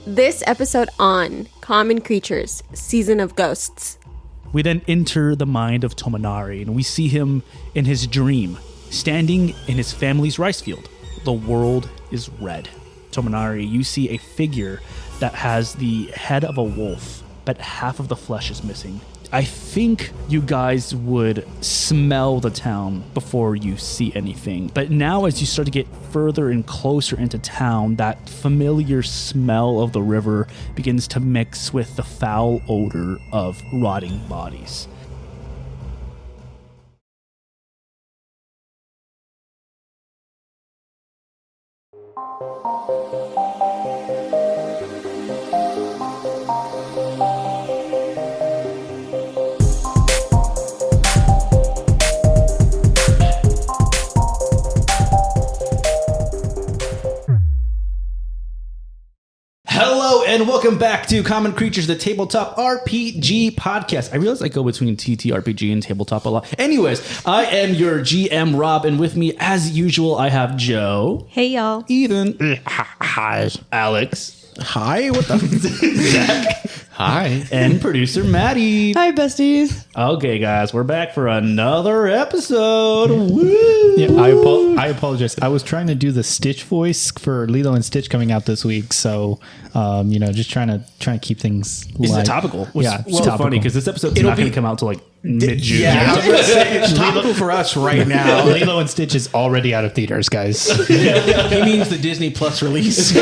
This episode on Common Creatures, Season of Ghosts. We then enter the mind of Tominari, and we see him in his dream, standing in his family's rice field. The world is red. Tominari, you see a figure that has the head of a wolf, but half of the flesh is missing. I think you guys would smell the town before you see anything. But now as you start to get further and closer into town, that familiar smell of the river begins to mix with the foul odor of rotting bodies. And welcome back to Common Creatures, the tabletop RPG podcast. I realize I go between TTRPG and tabletop a lot. Anyways, I am your GM, Rob, and with me, as usual, I have Joe. Hey, y'all. Ethan. Hi. Alex. Hi. What the? Zach. Hi. And producer Maddie. Hi, besties. Okay, guys, we're back for another episode. Woo! Yeah, I apologize. I was trying to do the Stitch voice for Lilo and Stitch coming out this week, so just trying to keep things. Is it topical? Yeah, it's so funny because this episode's not going to come out till like mid-June. Yeah, I was gonna say, it's topical for us right now. Lilo and Stitch is already out of theaters, guys. He means the Disney Plus release.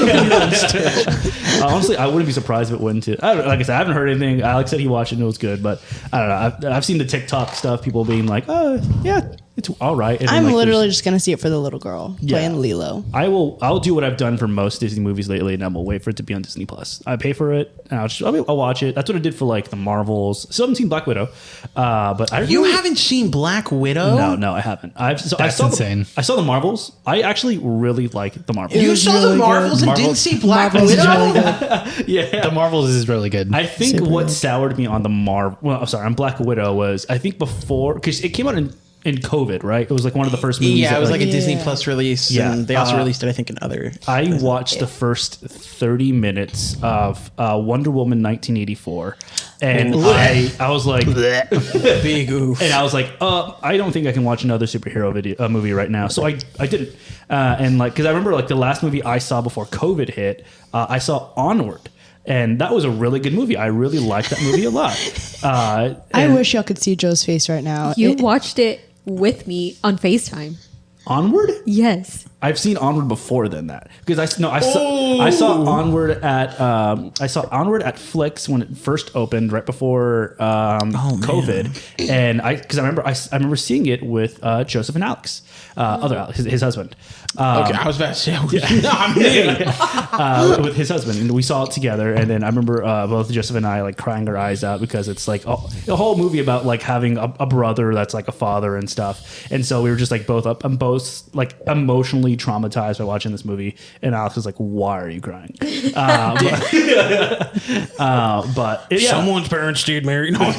Honestly, I wouldn't be surprised if it went to. Like I said, I haven't heard anything. Alex said he watched it and it was good, but I don't know. I've seen the TikTok stuff, people being like, "Oh, yeah, it's all right." And I'm then, literally just going to see it for the little girl playing Lilo. I'll do what I've done for most Disney movies lately, and I will wait for it to be on Disney Plus. I pay for it, and I'll watch it. That's what I did for like the Marvels. Still haven't seen Black Widow, but You haven't seen Black Widow? No, I haven't. That's insane. I saw the Marvels. I actually really like the Marvels. You saw really the Marvels good. and didn't see Black Marvels is Widow? really good. Yeah, The Marvels is really good. I think Super what good. soured me on on Black Widow was I think before, because it came out in COVID, right? It was like one of the first movies. Yeah, that, it was like a Yeah. Disney Plus release. Yeah. And they also released it, I think, in other. I watched the first 30 minutes of Wonder Woman 1984, and I was like, Big oof. and I was like, I don't think I can watch another superhero movie right now. So I didn't, and like, because I remember like the last movie I saw before COVID hit, I saw Onward. And that was a really good movie. I really liked that movie a lot. I wish y'all could see Joe's face right now. You watched it with me on FaceTime. Onward? Yes. I've seen Onward before than that because I saw Onward at Flicks when it first opened right before COVID, and I remember seeing it with Joseph and Alex, other Alex, his husband. Okay, I was about to say, not me. With his husband, and we saw it together. And then I remember both Joseph and I like crying our eyes out because it's like a whole movie about like having a brother that's like a father and stuff. And so we were just like both like emotionally traumatized by watching this movie. And Alex was like, "Why are you crying?" Someone's parents stayed married. No.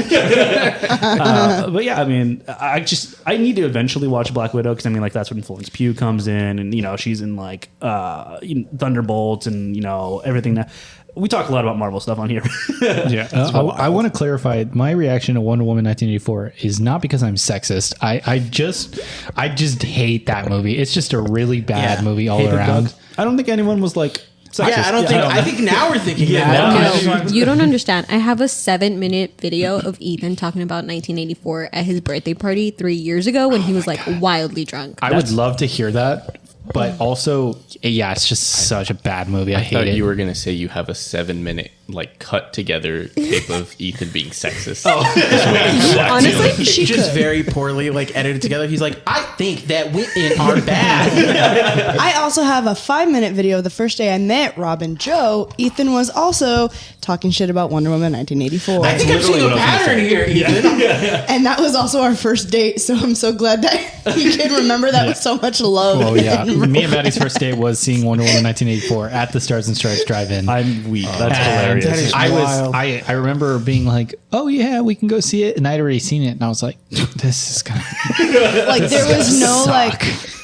But yeah, I mean, I need to eventually watch Black Widow because I mean, like that's when Florence Pugh comes in, and she's in like Thunderbolts and everything. That we talk a lot about Marvel stuff on here. Yeah, I want to clarify. My reaction to Wonder Woman 1984 is not because I'm sexist. I just hate that movie. It's just a really bad movie all around. I don't think anyone was like sexist. Yeah, I think now we're thinking that. No, you don't understand. I have a 7-minute video of Ethan talking about 1984 at his birthday party 3 years ago when he was like wildly drunk. I would love to hear that. But also, yeah, it's just such a bad movie. I hate it. You were going to say you have a 7-minute like cut together tape of Ethan being sexist. Honestly, She just very poorly like edited together. He's like, I think that women are bad. I also have a 5-minute video of the first day I met Rob and Joe. Ethan was also talking shit about Wonder Woman 1984. I think I'm seeing a pattern here, Ethan. And that was also our first date, so I'm so glad that he can remember that with so much love. Oh, yeah. Me and Maddie's first date was seeing Wonder Woman 1984 at the Stars and Stripes drive-in. I'm weak. That's hilarious. That is wild. I remember being like, oh yeah, we can go see it, and I'd already seen it, and I was like, this is kind of Like there was no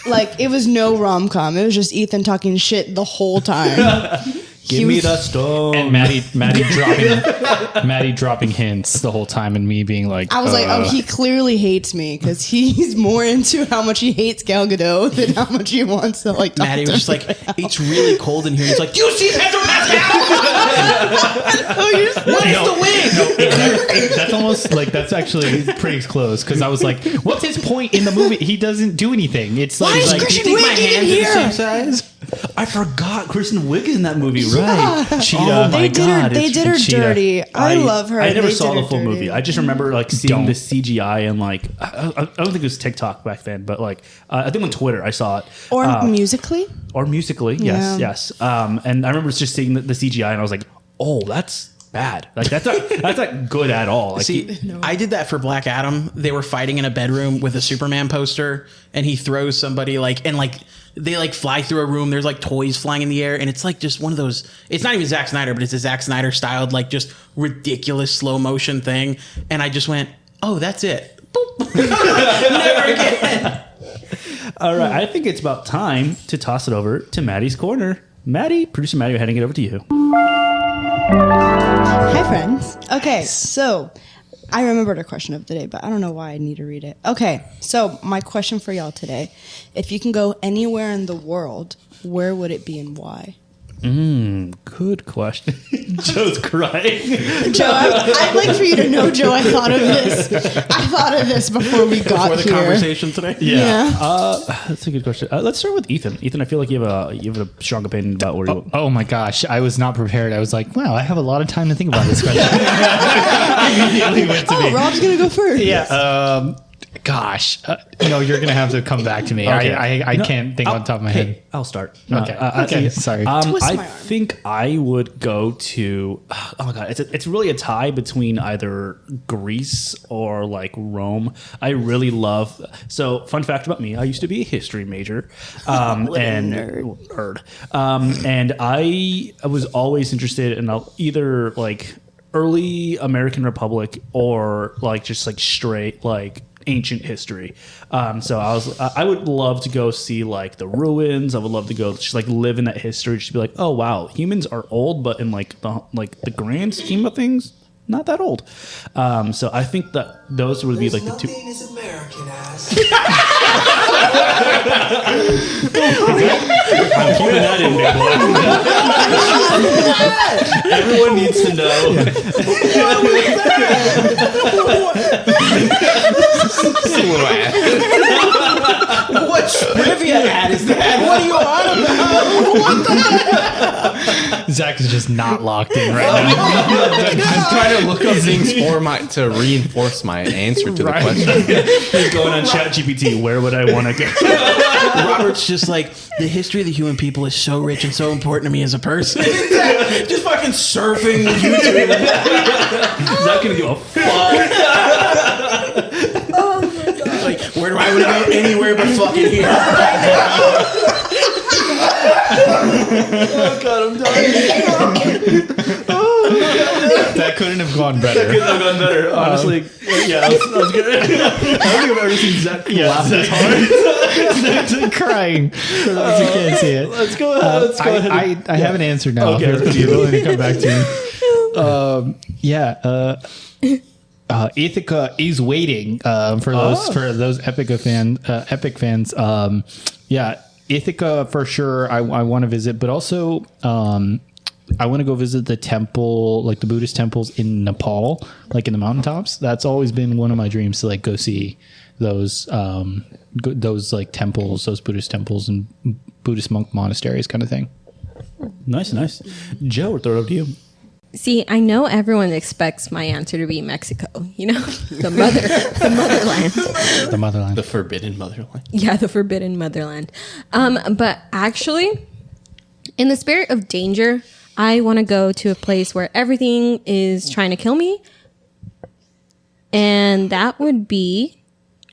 like it was no rom-com. It was just Ethan talking shit the whole time. Give me the stone. And Maddie dropping hints the whole time, and me being like, I was like, oh, he clearly hates me because he's more into how much he hates Gal Gadot than how much he wants to like. Maddie was just like, it's really cold in here. He's like, do you see Pedro Pascal? What is the wig? That's almost like that's actually pretty close because I was like, what's his point in the movie? He doesn't do anything. It's Why is like Do you Christian think my Wiig in hands are the here? same size? I forgot Kristen Wiig is in that movie, right? Cheetah. Oh my They did her. God, They it's did her Cheetah. dirty. I love her. I never They saw did the her full dirty. movie. I just remember like seeing Don't. the CGI and like I don't think it was TikTok back then, but like I think on Twitter I saw it. Or musically. Or musically, yes, Yeah. yes. And I remember just seeing the CGI and I was like, oh, that's bad. Like that's not good at all. Like, See, I did that for Black Adam. They were fighting in a bedroom with a Superman poster, and he throws somebody they like fly through a room. There's like toys flying in the air, and it's like just one of those. It's not even Zack Snyder, but it's a Zack Snyder styled like just ridiculous slow motion thing. And I just went, oh, that's it. Boop. Never again. all right, I think it's about time to toss it over to Maddie's corner. Maddie, producer Maddie, we're heading it over to you. Hi, friends. Okay, so I remembered a question of the day, but I don't know why I need to read it. Okay, so my question for y'all today: if you can go anywhere in the world, where would it be and why? Good question. Joe's crying. Joe, I'd like for you to know, Joe, I thought of this. I thought of this before we got For the here. conversation today. Yeah. That's a good question. Let's start with Ethan. Ethan, I feel like you have a strong opinion about where you. oh my gosh, I was not prepared. I was like, wow, I have a lot of time to think about this question. Immediately went to me. Rob's gonna go first. Yeah. Gosh, no, you're gonna have to come back to me. Okay. I can't think on top of my head. I'll start. Okay. Okay, sorry. Twist I my arm. think I would go to. Oh my god, it's really a tie between either Greece or like Rome. I really love. So, fun fact about me: I used to be a history major, and nerd. And I was always interested in either like early American Republic or like just like straight like ancient history. So I would love to go see like the ruins. I would love to go just like live in that history, just be like, oh wow, humans are old, but in like the grand scheme of things, not that old. So I think that those would be like the two. As American as. I'm keeping that in there, boy. Everyone needs to know. What trivia ad is that? What are you on about? What the? Zach is just not locked in right now. I'm trying to look up things to reinforce my answer to the question. He's going on ChatGPT. Where would I want to go? Robert's just like, the history of the human people is so rich and so important to me as a person. Just fucking surfing YouTube. He's not going to give a fuck. Like, where do I want to go? Anywhere but fucking here. Oh god, I'm dying. That couldn't have gone better. Couldn't have gone better. Honestly, yeah, I was good. I don't think I've ever seen Zach laugh this hard. Zach's crying. For those who can't see it. Let's go ahead. Let's go ahead. I have an answer now. Okay, If you're willing to come back to me. Ithaca is waiting for those Epic fans. Ithaca for sure. I want to visit, but also I want to go visit the temple, like the Buddhist temples in Nepal, like in the mountaintops. That's always been one of my dreams to like go see those like temples, those Buddhist temples and Buddhist monk monasteries, kind of thing. Nice. Joe, we'll throw it over to you. See, I know everyone expects my answer to be Mexico, you know, the motherland. The motherland. The forbidden motherland. Yeah, the forbidden motherland. But actually, in the spirit of danger, I want to go to a place where everything is trying to kill me. And that would be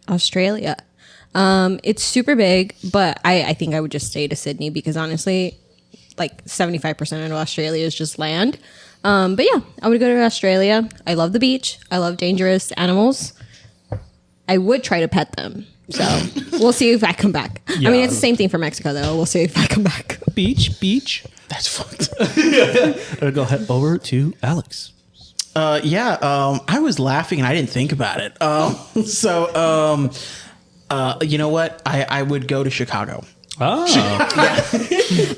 Australia. It's super big, but I think I would just stay to Sydney because honestly, like 75% of Australia is just land. But yeah, I would go to Australia. I love the beach. I love dangerous animals. I would try to pet them. So we'll see if I come back. I mean, it's the same thing for Mexico, though. We'll see if I come back. Beach. That's fucked. Go ahead over to Alex. I was laughing and I didn't think about it. You know what? I would go to Chicago. Oh,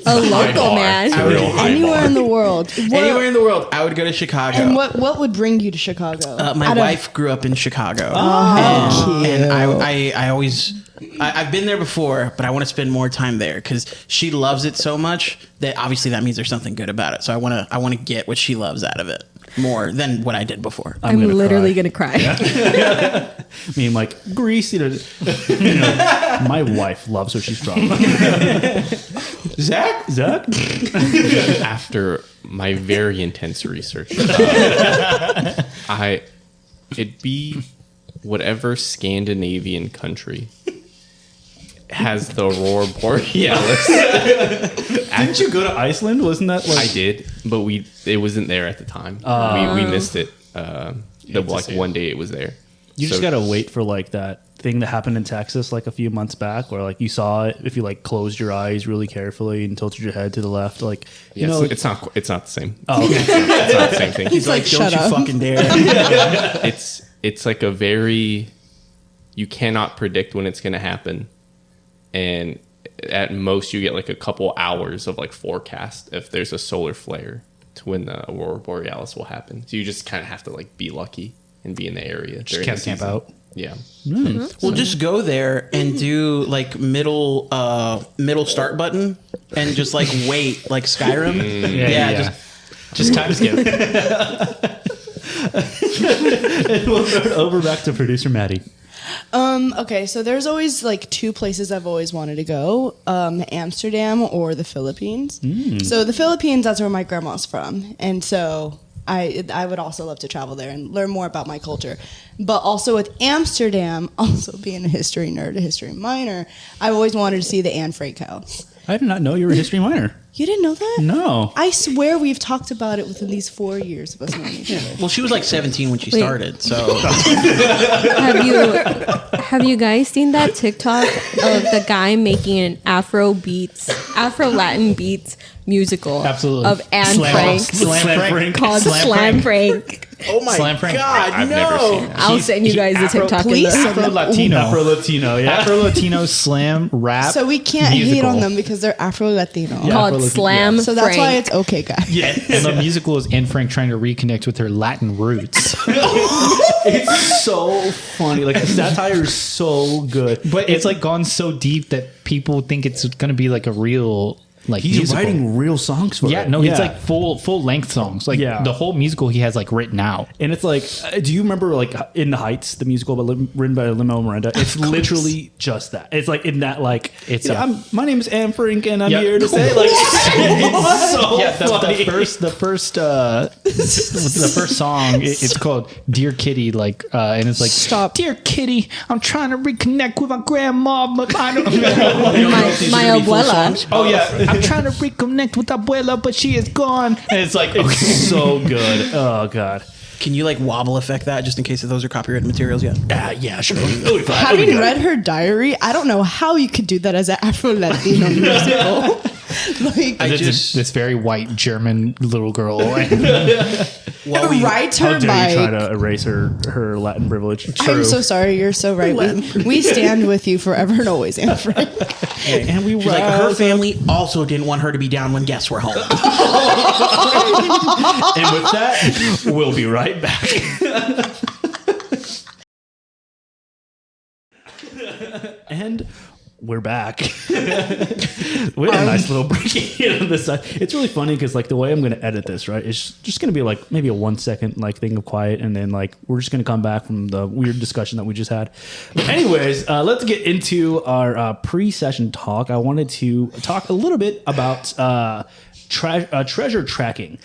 A local man. Anywhere in the world. Anywhere in the world, I would go to Chicago. And what would bring you to Chicago? My wife grew up in Chicago. And I always... I've been there before, but I want to spend more time there because she loves it so much that obviously that means there's something good about it. So I want to get what she loves out of it more than what I did before. I'm literally gonna cry. I mean, like Greece, my wife loves her. She's strong. Zach. After my very intense research, it'd be whatever Scandinavian country has the aurora borealis. Didn't you go to Iceland? Wasn't that like I did, but it wasn't there at the time. We missed it. One day it was there. You just gotta wait for like that thing that happened in Texas like a few months back, where like you saw it if you like closed your eyes really carefully and tilted your head to the left, like it's not the same. Oh, okay. It's not the same thing. He's like, Don't shut you up. fucking dare. It's like a very, you cannot predict when it's going to happen, and at most you get like a couple hours of like forecast if there's a solar flare to when the aurora borealis will happen. So you just kind of have to like be lucky and be in the area. Just can't camp out. Yeah. Well, just go there and do like middle start button and just like wait like Skyrim. Just time skip. And we'll throw it over back to producer Maddie. Okay, so there's always like two places I've always wanted to go, Amsterdam or the Philippines. So the Philippines, that's where my grandma's from. And so I would also love to travel there and learn more about my culture. But also with Amsterdam, also being a history nerd, a history minor, I always wanted to see the Anne Frank house. I did not know you were a history minor. You didn't know that? No. I swear we've talked about it within these 4 years of us knowing each other. Well, she was like 17 when she started, so Have you guys seen that TikTok of the guy making an Afro Latin beats musical Absolutely. of Anne Frank Slam Frank. called Slam Frank? oh my Slam Frank. god, I've no! never seen it. I'll send you guys the TikTok. please in the- send Afro Latino. Afro Latino, yeah. Afro Latino slam rap. So we can't hate musical. on them because they're Afro-Latino. called Afro-Latino, Slam So that's why Frank. it's okay, guys. Yeah. And the musical is Anne Frank trying to reconnect with her Latin roots. It's so funny. Like the satire is so good. But it's like gone so deep that people think it's going to be like a real like He's musical. writing real songs for it. Yeah, no, it's like full length songs. Like Yeah. the whole musical he has like written out. And it's like, do you remember like In the Heights, the musical written by Lin-Manuel Miranda? It's literally just that. It's like in that like, It's my name is Anne Frank and I'm Yep. here to say like, it's so Yeah, funny. the first song it's called "Dear Kitty," like, and it's like, Stop. "Dear Kitty, I'm trying to reconnect with my grandma, but I don't." my abuela. Oh yeah, I'm trying to reconnect with abuela, but she is gone. And it's like, It's so good. Oh god. Can you like wobble effect that just in case those are copyrighted materials? Yeah. Yeah, sure. It'll be fine. Having read her diary, I don't know how you could do that as an Afro-Latino musical. Like, I This- just this very white German little girl. well, we, rides How her dare you try bike. to erase her Latin privilege? I'm so sorry. You're so right. We stand with you forever and always, Anne Frank. And we she's like her family also didn't want her to be down when guests were home. And with that, we'll be right back. And we're back. We had a nice little break in on this side. It's really funny because like the way I'm going to edit this, right? It's just going to be like maybe a 1 second like thing of quiet, and then like we're just going to come back from the weird discussion that we just had. But anyways, let's get into our pre-session talk. I wanted to talk a little bit about treasure tracking.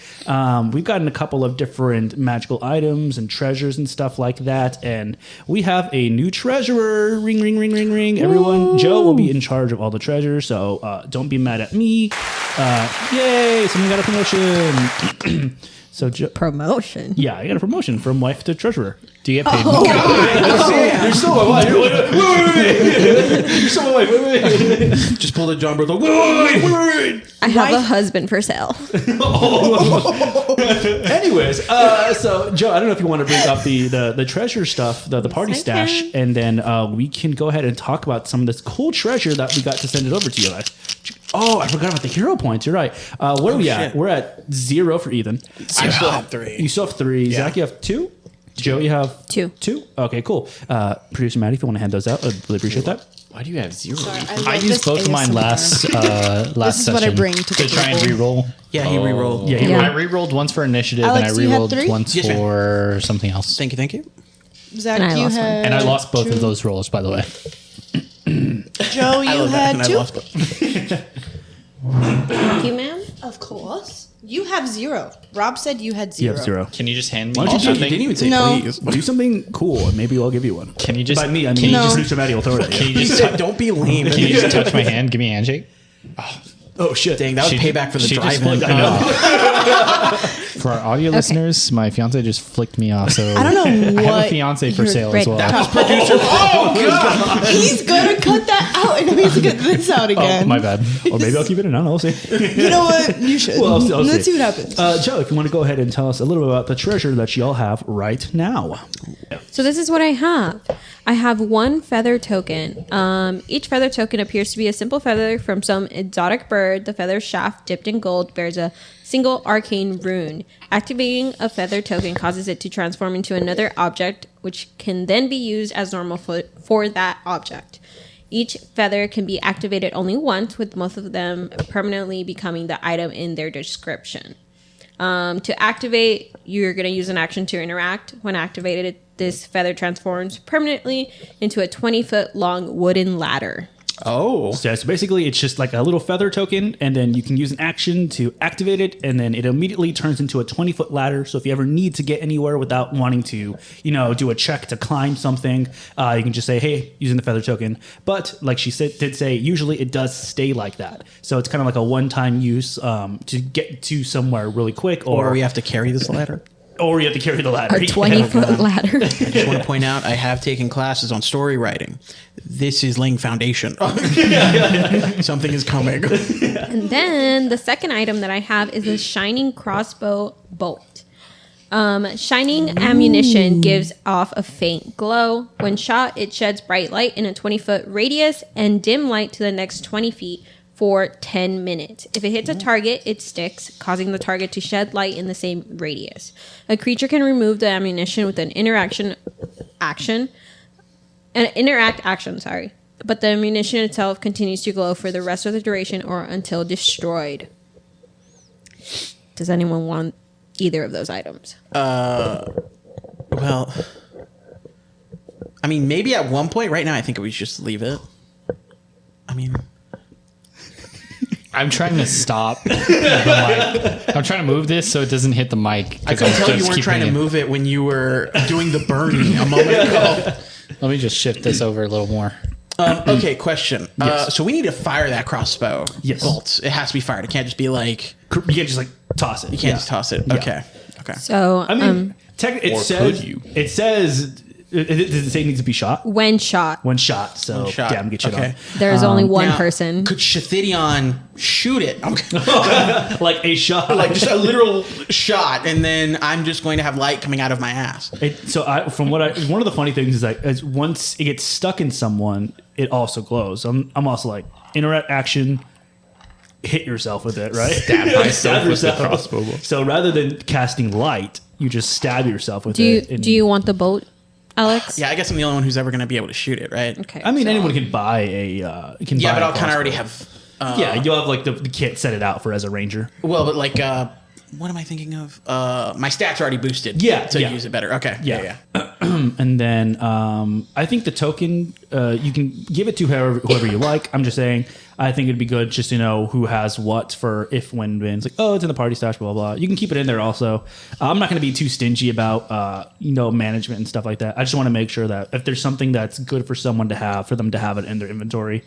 We've gotten a couple of different magical items and treasures and stuff like that, and we have a new treasurer. Ring, ring, ring, ring, ring. Everyone, Joe will be in charge of all the treasures, so don't be mad at me. Yay! Someone got a promotion. So Promotion. yeah, I got a promotion from wife to treasurer. Do you get paid? You're still my wife. You're still my wife. Wait. Just pulled a John Bro. Wait. I have a husband for sale. Anyways, so Joe, I don't know if you want to bring up the treasure stuff, the party I stash, can. and then we can go ahead and talk about some of this cool treasure that we got to send it over to you guys. Oh, I forgot about the hero points. You're right. Where are we at? shit. We're at 0 for Ethan. I still have 3. You still have 3. Zach, you have 2. Joe, you have 2. 2. Okay, cool. Producer Maddie, if you want to hand those out, I'd really appreciate that. Why do you have 0? I used both of mine last This is session what I bring to the try and table. re-roll. Yeah, he re-rolled. Yeah, Yeah. I re-rolled once for initiative Alex, and do I you have re-rolled 3? once Yes, ma'am. for something else. Thank you. Zach, And I you lost one. had. And I lost both 2. of those rolls, by the way. Joe, you had 2. Thank you, ma'am. Of course. You have 0. Rob said you had 0. You have 0. Can you just hand me Why don't you Also, do- you didn't even say No. please. Do something cool, and maybe I'll give you one. Can you just By me, I can mean you No. just, Producer Maddie will throw it at can you. you He just said, "Don't be lame." can you just touch my hand? Give me a handshake. Oh shit! Dang, that was She- payback for the she just drive-in. flicked me off. For our audio listeners, my fiance just flicked me off. So I don't know I have what a fiance for you're sale right as well. That was producer. Oh god! He's gonna cut that out and he's gonna get this out again. Oh, my bad. Or maybe I'll keep it in. I don't know. We'll see. You know what? You should. Well, I'll Let's see. see what happens. Joe, if you want to go ahead and tell us a little bit about the treasure that y'all have right now. So this is what I have. I have 1 feather token. Each feather token appears to be a simple feather from some exotic bird. The feather shaft dipped in gold bears a single arcane rune. Activating a feather token causes it to transform into another object, which can then be used as normal for that object. Each feather can be activated only once, with most of them permanently becoming the item in their description. To activate, you're going to use an action to interact. When activated, this feather transforms permanently into a 20-foot long wooden ladder. Oh, So basically, it's just like a little feather token, and then you can use an action to activate it, and then it immediately turns into a 20-foot ladder. So if you ever need to get anywhere without wanting to, do a check to climb something, you can just say, "Hey," using the feather token. But like she did say, usually it does stay like that. So it's kind of like a one-time use to get to somewhere really quick, or we have to carry this ladder. or you have to carry the ladder. A 20-foot ladder. I just want to point out, I have taken classes on story writing. This is laying foundation. Something is coming. And then the second item that I have is a shining crossbow bolt. Shining ammunition gives off a faint glow. When shot, it sheds bright light in a 20-foot radius and dim light to the next 20 feet for 10 minutes. If it hits a target, it sticks, causing the target to shed light in the same radius. A creature can remove the ammunition with an interact action, but the ammunition itself continues to glow for the rest of the duration or until destroyed. Does anyone want either of those items? Well, I mean, maybe at one point. Right now, I think we should just leave it. I mean, I'm trying to stop the mic. I'm trying to move this so it doesn't hit the mic. I could tell you weren't trying to move it when you were doing the burning a moment ago. Let me just shift this over a little more. Okay, question. Yes. So we need to fire that crossbow Yes. bolt. It has to be fired. It can't just be like, You can't just like toss it. you can't just toss it. Yeah. Okay. So, I mean, technically, Or it says could you? It says. Does it say it needs to be shot? when shot, One shot. So Shot. damn, get shit Okay. there's only one Now, person. Could Shathidion shoot it? on. Like a shot. Like just a literal shot, and then I'm just going to have light coming out of my ass. One of the funny things is that as once it gets stuck in someone, it also glows. I'm also like interact action, hit yourself with it, right? Stab myself with the crossbow bolt. So rather than casting light, you just stab yourself with Do you it. and- do you want the boat, Alex? Yeah, I guess I'm the only one who's ever going to be able to shoot it, right? Okay. I mean, so- anyone can buy a. Yeah, but I'll kind of already have. Yeah, you'll have like the kit set it out for as a ranger. Well, but like, what am I thinking of? My stats are already boosted. Yeah, to yeah. use it better. Okay. Yeah. And then I think the token you can give it to whoever you like. I'm just saying I think it'd be good just to know who has what for if when it's like, oh, it's in the party stash, blah blah blah. You can keep it in there also. I'm not going to be too stingy about management and stuff like that. I just want to make sure that if there's something that's good for someone to have, for them to have it in their inventory.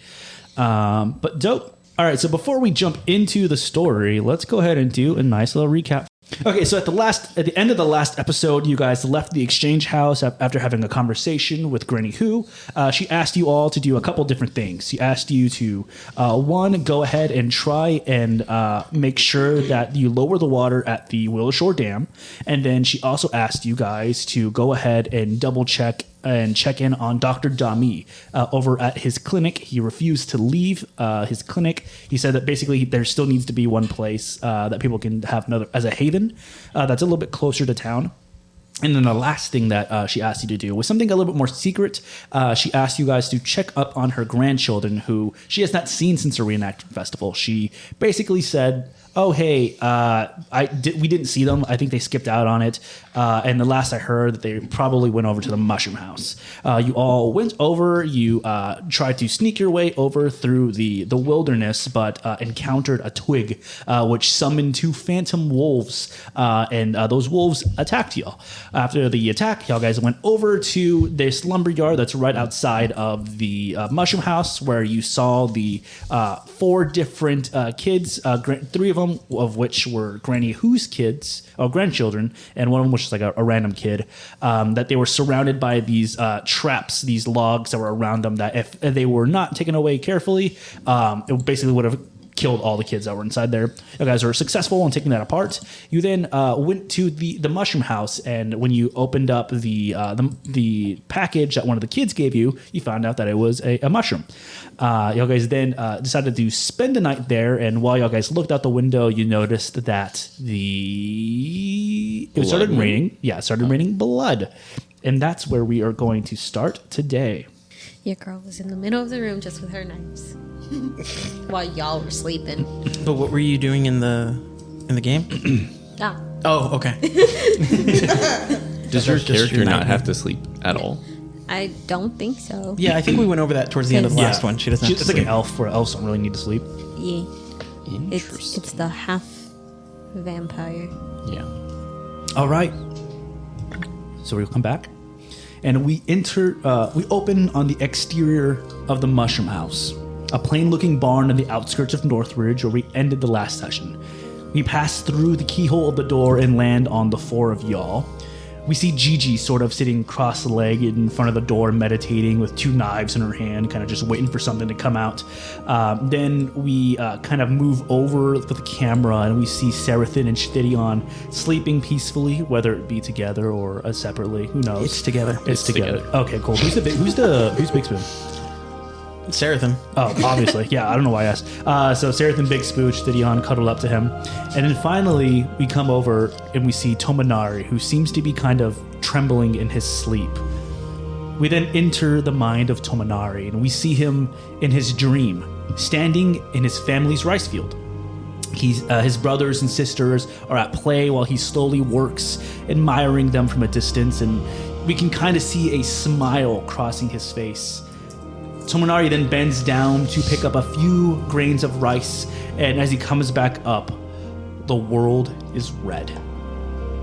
But dope. All right, so before we jump into the story, let's go ahead and do a nice little recap Okay, so at the end of the last episode, you guys left the exchange house after having a conversation with Granny Who. She asked you all to do a couple different things. She asked you to, one, go ahead and try and make sure that you lower the water at the Willowshore Dam, and then she also asked you guys to go ahead and double check and check in on Dr. Dami over at his clinic. He refused to leave his clinic. He said that basically there still needs to be one place that people can have another as a haven that's a little bit closer to town. And then the last thing that she asked you to do was something a little bit more secret. She asked you guys to check up on her grandchildren, who she has not seen since the reenactment festival. She basically said, "Oh, hey, we didn't see them. I think they skipped out on it. And the last I heard, that they probably went over to the Mushroom House." You all went over. You tried to sneak your way over through the wilderness, but encountered a twig, which summoned 2 phantom wolves, and those wolves attacked y'all. After the attack, y'all guys went over to this lumberyard that's right outside of the Mushroom House, where you saw the 4 different kids, 3 of them of which were Granny Who's kids, or grandchildren, and one of them was just like a random kid, that they were surrounded by these traps, these logs that were around them, that if they were not taken away carefully, it basically would have killed all the kids that were inside there. You guys were successful in taking that apart. You then went to the Mushroom House, and when you opened up the package that one of the kids gave you, you found out that it was a mushroom. Y'all guys then decided to spend the night there, and while y'all guys looked out the window, you noticed that it started raining. Yeah, it started raining blood. And that's where we are going to start today. Your girl was in the middle of the room just with her knives while y'all were sleeping. But what were you doing in the game? Oh, okay. Does your character not have to sleep at all? I don't think so. Yeah, I think we went over that towards the end of the last one. She doesn't have to It's sleep. like an elf, where elves don't really need to sleep. Yeah. Interesting. It's the half vampire. Yeah. All right. So we'll come back, and we open on the exterior of the Mushroom House, a plain-looking barn on the outskirts of Northridge, where we ended the last session. We pass through the keyhole of the door and land on the 4 of y'all. We see Gigi sort of sitting cross-legged in front of the door, meditating with 2 knives in her hand, kind of just waiting for something to come out. Then we kind of move over with the camera, and we see Seraphim and Shithion sleeping peacefully, whether it be together or separately. Who knows? It's together. It's together. Okay, cool. Who's Big Spoon? Seraphim. Oh, obviously. Yeah, I don't know why I asked. So Seraphim, Big Spooch, Shithion cuddled up to him. And then finally, we come over and we see Tominari, who seems to be kind of trembling in his sleep. We then enter the mind of Tominari, and we see him in his dream, standing in his family's rice field. His brothers and sisters are at play while he slowly works, admiring them from a distance, and we can kind of see a smile crossing his face. Tominari then bends down to pick up a few grains of rice, and as he comes back up, the world is red.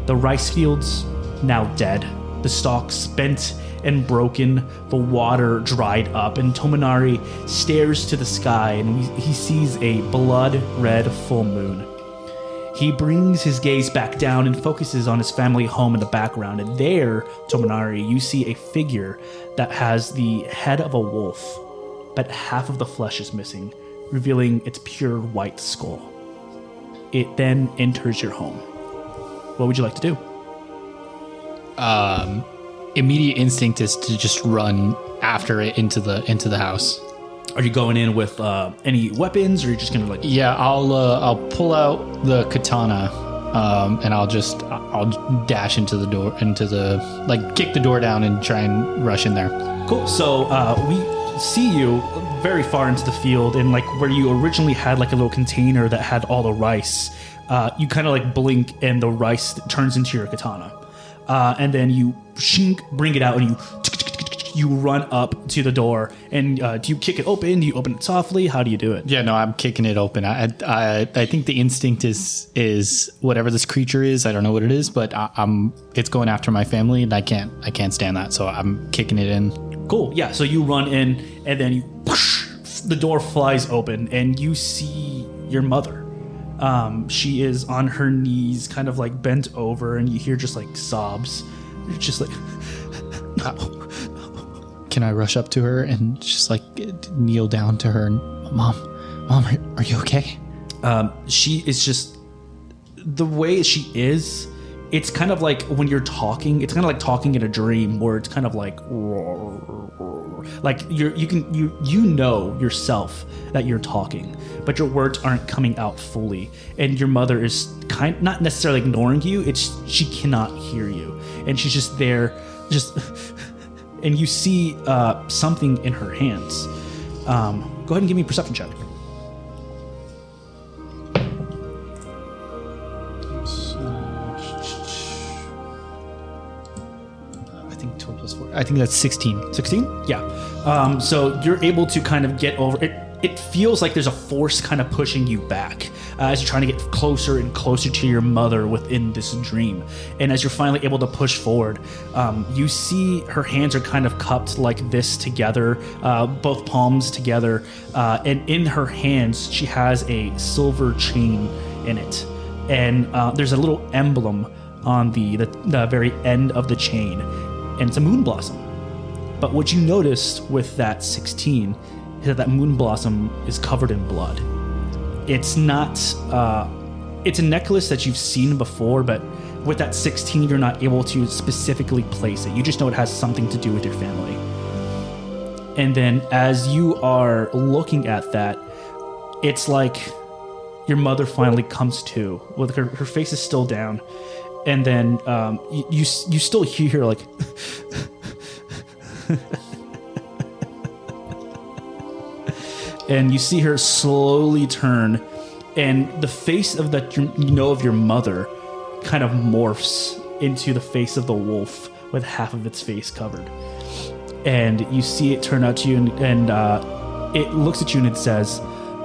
The rice fields, now dead. The stalks bent and broken, the water dried up, and Tominari stares to the sky, and he sees a blood-red full moon. He brings his gaze back down and focuses on his family home in the background, and there, Tominari, you see a figure that has the head of a wolf, but half of the flesh is missing, revealing its pure white skull. It then enters your home. What would you like to do? Immediate instinct is to just run after it into the house. Are you going in with any weapons, or are you just gonna like? Yeah, I'll pull out the katana, and I'll dash into the door, kick the door down and try and rush in there. Cool. So we see you very far into the field, and like where you originally had like a little container that had all the rice. You kind of like blink, and the rice turns into your katana, and then you bring it out, and you run up to the door. And do you kick it open? Do you open it softly? How do you do it? Yeah, no, I'm kicking it open. I think the instinct is whatever this creature is. I don't know what it is, but it's going after my family, and I can't stand that. So I'm kicking it in. Cool. Yeah. So you run in, and then the door flies open, and you see your mother. She is on her knees, kind of like bent over, and you hear just like sobs. You're just like, no. Can I rush up to her and just like kneel down to her and, Mom, are you okay? She is just, the way she is, it's kind of like when you're talking, it's kind of like talking in a dream where it's kind of like you know yourself that you're talking, but your words aren't coming out fully, and your mother is not necessarily ignoring you, it's she cannot hear you, and she's just there, just and you see something in her hands. Go ahead and give me a perception check. I think that's 16. 16? Yeah. So you're able to kind of get over it. It feels like there's a force kind of pushing you back as you're trying to get closer and closer to your mother within this dream. And as you're finally able to push forward, you see her hands are kind of cupped like this together, both palms together. And in her hands, she has a silver chain in it. And there's a little emblem on the very end of the chain. And it's a moon blossom. But what you noticed with that 16 is that moon blossom is covered in blood. It's not, it's a necklace that you've seen before, but with that 16, you're not able to specifically place it. You just know it has something to do with your family. And then as you are looking at that, it's like your mother finally comes to, with her face is still down. And then you still hear like and you see her slowly turn, and the face of that of your mother kind of morphs into the face of the wolf with half of its face covered. And you see it turn out to you, and it looks at you and it says,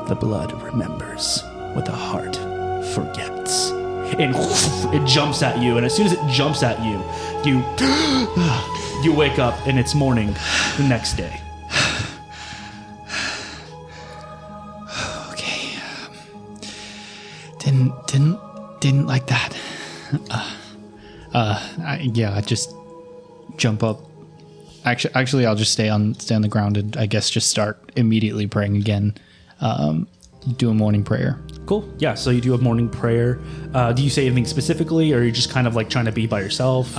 "The blood remembers what the heart forgets." And it jumps at you, and as soon as it jumps at you, you wake up, and it's morning the next day. Okay. Didn't like that. I just jump up. Actually, I'll just stay on the ground and I guess just start immediately praying again. Do a morning prayer. Cool. Yeah. So you do a morning prayer. Do you say anything specifically, or are you just kind of like trying to be by yourself?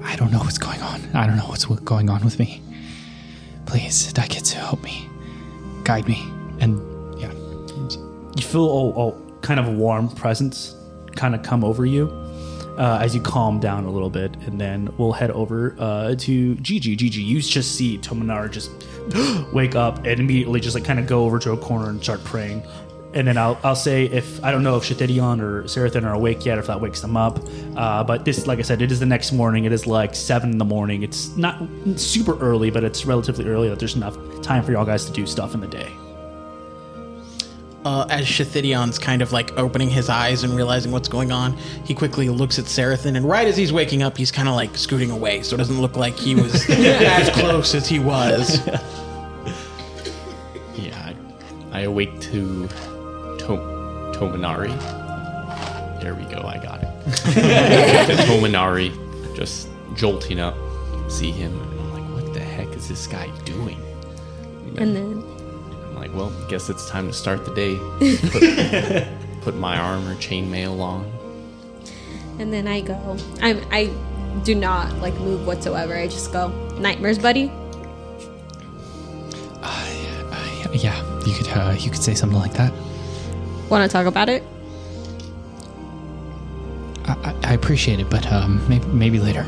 I don't know what's going on. I don't know what's going on with me. Please, Daiketsu, help me, guide me, and yeah. You feel a kind of warm presence kind of come over you as you calm down a little bit, and then we'll head over to Gigi. Gigi, you just see Tomonaru just wake up and immediately just like kind of go over to a corner and start praying. And then I'll say, if I don't know if Shitedion or Seraphim are awake yet, if that wakes them up. But this, like I said, it is the next morning. It is like 7 in the morning. It's not super early, but it's relatively early that there's enough time for y'all guys to do stuff in the day. As Shithidion's kind of like opening his eyes and realizing what's going on, he quickly looks at Seraphim, and right as he's waking up, he's kind of like scooting away, so it doesn't look like he was as close as he was. Yeah, I awake to Tominari. There we go, I got it. To Tominari, just jolting up, see him, and I'm like, what the heck is this guy doing? And then I'm like, well, guess it's time to start the day. Put my armor, chainmail on. And then I go. I do not like move whatsoever. I just go, "Nightmares, buddy." Yeah, you could say something like that. Want to talk about it? I appreciate it, but maybe later.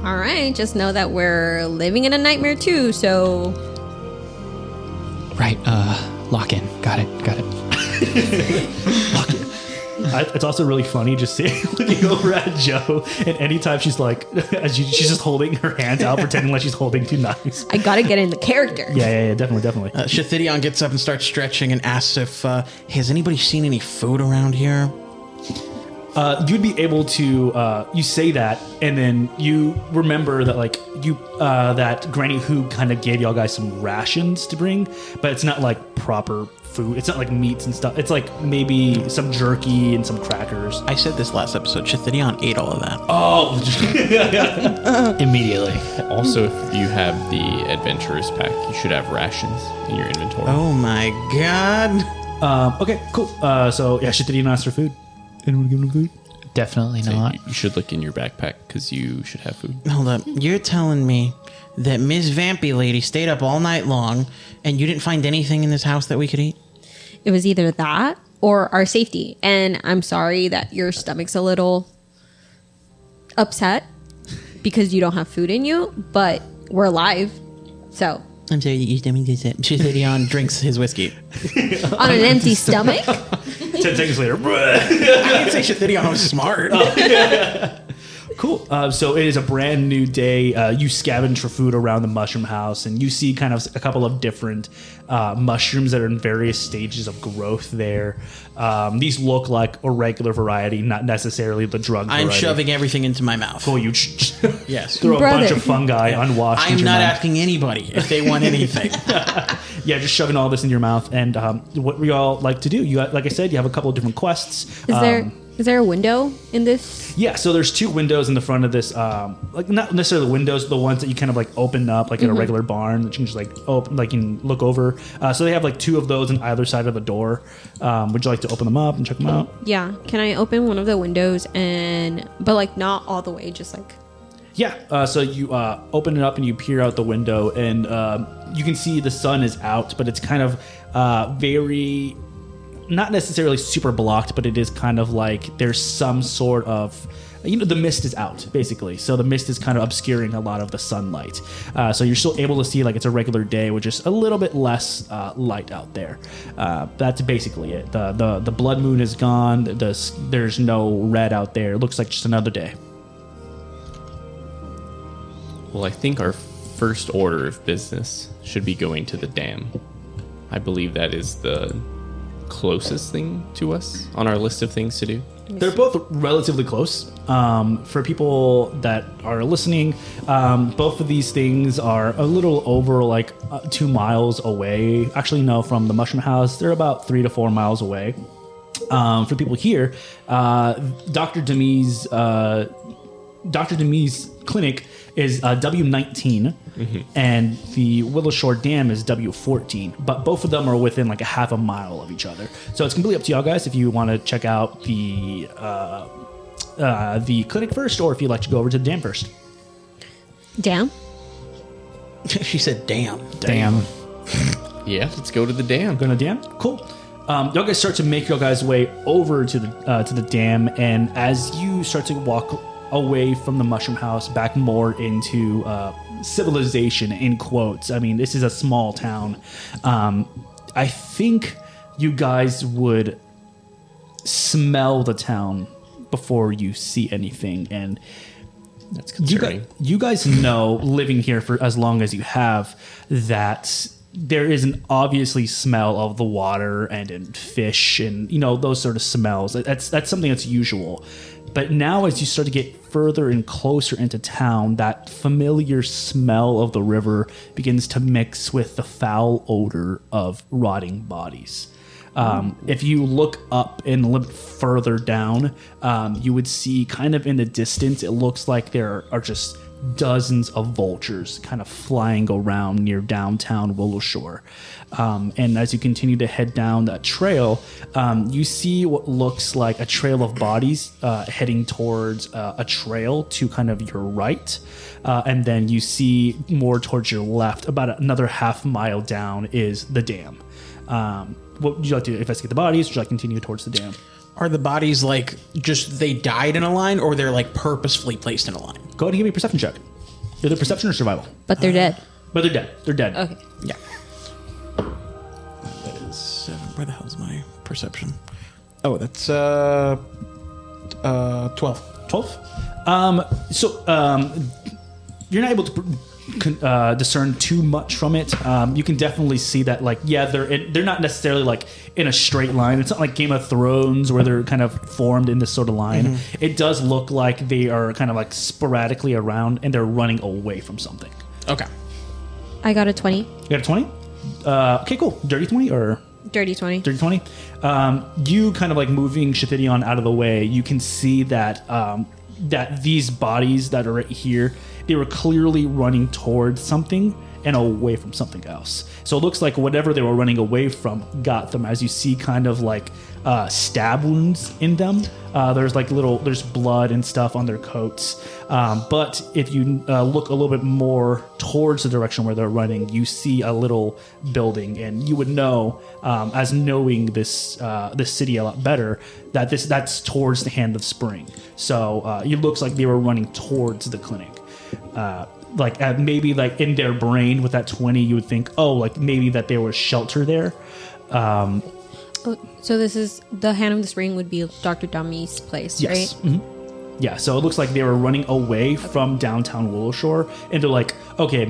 All right. Just know that we're living in a nightmare too. So Right. Lock in. Got it. Lock in. It's also really funny just seeing looking over at Joe, and anytime she's like, she's just holding her hands out, pretending like she's holding two knives. I gotta get in the character. Yeah, definitely. Shithidion gets up and starts stretching and asks if, has anybody seen any food around here? you'd be able to you say that, and then you remember that like that Granny Who kind of gave y'all guys some rations to bring, but it's not like proper food. It's not like meats and stuff. It's like maybe some jerky and some crackers. I said this last episode. Chitherion ate all of that. Oh, Immediately. Also, if you have the adventurers pack, you should have rations in your inventory. Oh my god. okay, cool. So yeah, Shitty didn't ask for food. Anyone give him food? Definitely So not. you should look in your backpack because you should have food. Hold up. You're telling me that Miss Vampy Lady stayed up all night long and you didn't find anything in this house that we could eat? It was either that or our safety. And I'm sorry that your stomach's a little upset because you don't have food in you, but we're alive. So I'm sorry that your stomach does that. Chitherion drinks his whiskey. on an empty stomach. 10 seconds later. I didn't say Chitherion was smart. Cool. So it is a brand new day. You scavenge for food around the mushroom house, and you see kind of a couple of different mushrooms that are in various stages of growth there. These look like a regular variety, not necessarily the drug variety. I'm shoving everything into my mouth. Cool. You Yes. throw a bunch Brother. of fungi unwashed I'm into your not mouth. asking anybody if they want anything. Yeah, just shoving all this in your mouth. And what we all like to do, you got, like I said, you have a couple of different quests. Is there a window in this? Yeah, so there's two windows in the front of this, like not necessarily the windows, the ones that you kind of like open up like in a regular barn that you can just like open, like you can look over. So they have like two of those on either side of the door. Would you like to open them up and check them out? Yeah. Can I open one of the windows but like not all the way, just like. Yeah, so you open it up and you peer out the window, and you can see the sun is out, but it's kind of very, not necessarily super blocked, but it is kind of like there's some sort of, the mist is out, basically. So the mist is kind of obscuring a lot of the sunlight. So you're still able to see like it's a regular day with just a little bit less light out there. That's basically it. The blood moon is gone. There's no red out there. It looks like just another day. Well, I think our first order of business should be going to the dam. I believe that is the closest thing to us on our list of things to do. They're both relatively close. For people that are listening, both of these things are a little over like 2 miles away. Actually, no, from the mushroom house, they're about 3 to 4 miles away. For people here, Dr. Dami's clinic is W19, and the Willow Shore Dam is W14. But both of them are within like a half a mile of each other. So it's completely up to y'all guys if you want to check out the clinic first, or if you'd like to go over to the dam first. Damn. She said, damn. Damn. Yeah, let's go to the dam. Going to the dam? Cool. Y'all guys start to make your guys' way over to the dam, and as you start to walk away from the mushroom house back more into civilization, in quotes. I mean, this is a small town. I think you guys would smell the town before you see anything, and That's concerning. you guys know, living here for as long as you have, that there is an obviously smell of the water and fish and those sort of smells. That's something that's usual. But now as you start to get further and closer into town, that familiar smell of the river begins to mix with the foul odor of rotting bodies. If you look up and a little bit further down, you would see kind of in the distance, it looks like there are just dozens of vultures kind of flying around near downtown Willow Shore. And as you continue to head down that trail, you see what looks like a trail of bodies heading towards a trail to kind of your right. And then you see more towards your left, about another half mile down, is the dam. What would you like to investigate the bodies? Would you like to continue towards the dam? Are the bodies like just they died in a line, or they're like purposefully placed in a line? Go ahead and give me a perception check. Either perception or survival. But they're dead. But they're dead. They're dead. Okay. Yeah. That is 7. Where the hell is my perception? Oh, that's 12. 12. So you're not able to discern too much from it. You can definitely see that, like, yeah, they're not necessarily like in a straight line. It's not like Game of Thrones where they're kind of formed in this sort of line. It does look like they are kind of like sporadically around and they're running away from something. Okay. I got a 20. You got a 20? Okay, cool. Dirty 20 or Dirty 20. dirty 20? You kind of like moving Shithidion out of the way. You can see that that these bodies that are right here, they were clearly running towards something and away from something else. So it looks like whatever they were running away from got them, as you see kind of like stab wounds in them. There's blood and stuff on their coats. But if you look a little bit more towards the direction where they're running, you see a little building, and you would know, as knowing this city a lot better, that that's towards the Hand of Spring. So it looks like they were running towards the clinic. Maybe like in their brain with that 20, you would think, oh, like maybe that there was shelter there. So this is the Hand of the Spring would be Dr. Dami's place, Yes. right? Mm-hmm. Yeah, so it looks like they were running away from downtown Willowshore, and they're like, okay,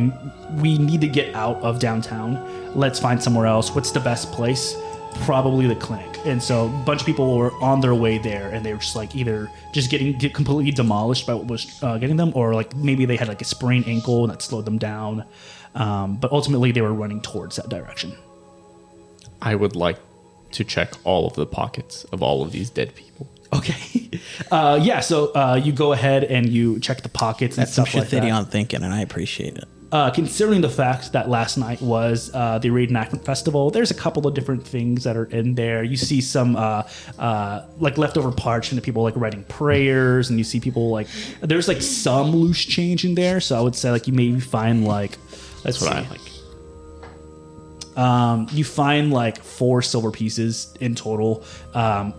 we need to get out of downtown. Let's find somewhere else. What's the best place? Probably the clinic. And so a bunch of people were on their way there, and they were just like either just get completely demolished by what was getting them, or like maybe they had like a sprained ankle and that slowed them down. But ultimately, they were running towards that direction. I would like to check all of the pockets of all of these dead people. Okay. So you go ahead and you check the pockets and That's some stuff like that. Shithidion thinking, and I appreciate it. Considering the fact that last night was the Reenactment Festival, there's a couple of different things that are in there. You see some like leftover parts from the people like writing prayers, and you see people like there's like some loose change in there. So I would say like you maybe find like That's what I like. You find like 4 silver pieces in total.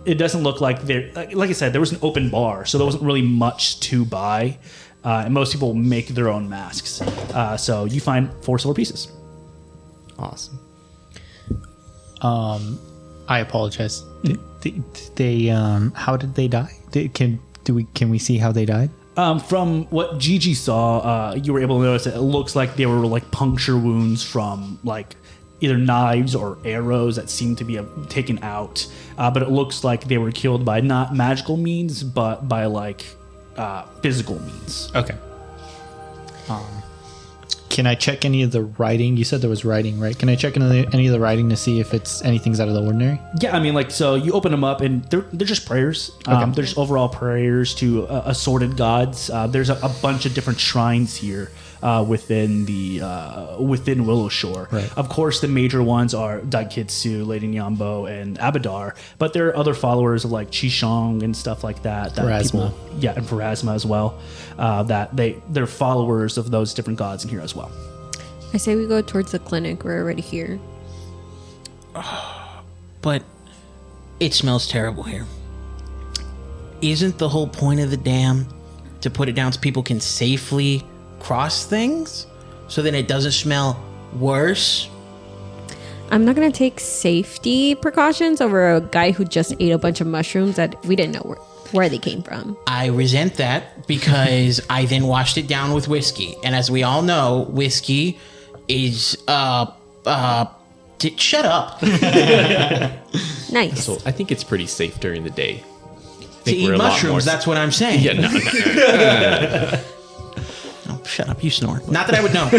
It doesn't look like like I said, there was an open bar, so there wasn't really much to buy. And most people make their own masks. So you find 4 silver pieces. Awesome. I apologize. They how did they die? Can we see how they died? From what Gigi saw, you were able to notice that it looks like they were like puncture wounds from like either knives or arrows that seemed to be taken out. But it looks like they were killed by not magical means, but by like physical means. Okay. Can I check any of the writing? You said there was writing, right? Can I check any of the writing to see if anything's out of the ordinary? Yeah, I mean, like, so you open them up and they're just prayers. They're just overall prayers to assorted gods. There's a bunch of different shrines here within Willowshore. Right. Of course, the major ones are Daikitsu, Lady Nyambo, and Abadar, but there are other followers of like Qishong and stuff like that. Pharasma. And Pharasma as well. That they're followers of those different gods in here as well. I say we go towards the clinic. We're already here. But it smells terrible here. Isn't the whole point of the dam to put it down so people can safely cross things? So then it doesn't smell worse? I'm not going to take safety precautions over a guy who just ate a bunch of mushrooms that we didn't know where they came from. I resent that because I then washed it down with whiskey. And as we all know, whiskey is, shut up. Nice. So I think it's pretty safe during the day. To eat mushrooms, that's what I'm saying. Yeah, no. Oh, shut up, you snore. Not that I would know.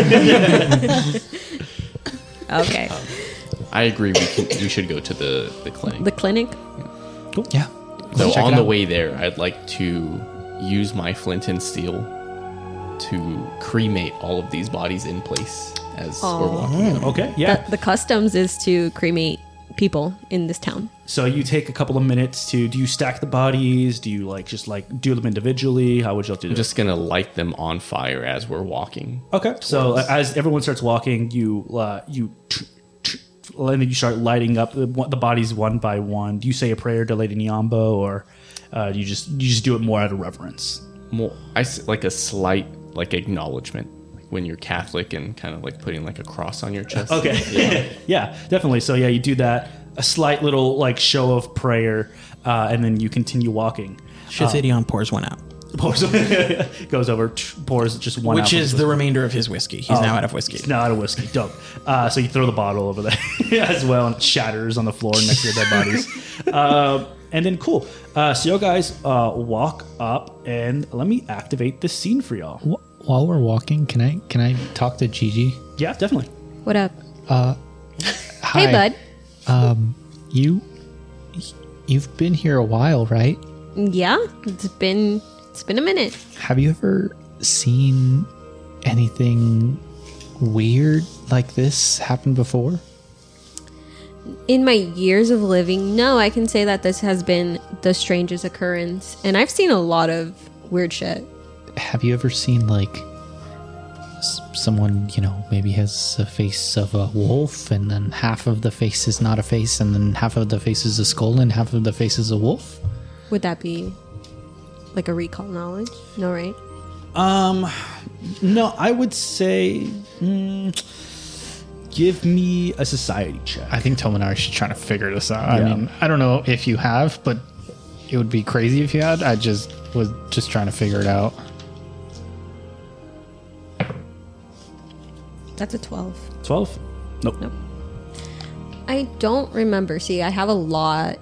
Okay. I agree. We should go to the clinic. The clinic? Cool. Yeah. So check on it the out. way there, I'd like to use my flint and steel to cremate all of these bodies in place as we're walking. Okay, yeah. The customs is to cremate people in this town. So you take a couple of minutes do you stack the bodies? Do you like just like do them individually? How would you like to do I'm just gonna light them on fire as we're walking. Okay. So as everyone starts walking, and then you start lighting up the bodies one by one. Do you say a prayer to Lady Nyambo, or do you just do it more out of reverence? More, like a slight like acknowledgement, like when you're Catholic and kind of like putting like a cross on your chest. Okay. Yeah, definitely. So yeah, you do that. A slight little like show of prayer, and then you continue walking. Shithidion pours one out. Pours goes over, pours just one. Which out is the remainder of his whiskey. He's now out of whiskey. He's now out of whiskey. Dope. So you throw the bottle over there as well, and it shatters on the floor next to the dead bodies. And then cool. So you guys walk up, and let me activate this scene for y'all. While we're walking, can I talk to Gigi? Yeah, definitely. What up? Hi. Hey, bud. You've been here a while, right? Yeah, it's been a minute. Have you ever seen anything weird like this happen before? In my years of living, no, I can say that this has been the strangest occurrence, and I've seen a lot of weird shit. Have you ever seen like someone, maybe has a face of a wolf, and then half of the face is not a face, and then half of the face is a skull, and half of the face is a wolf? Would that be like a recall knowledge? No, right? No, I would say give me a society check. I think Tominari should try to figure this out. Yeah. I mean, I don't know if you have, but it would be crazy if you had. I just was trying to figure it out. That's a 12. 12? Nope. Nope. I don't remember. See, I have a lot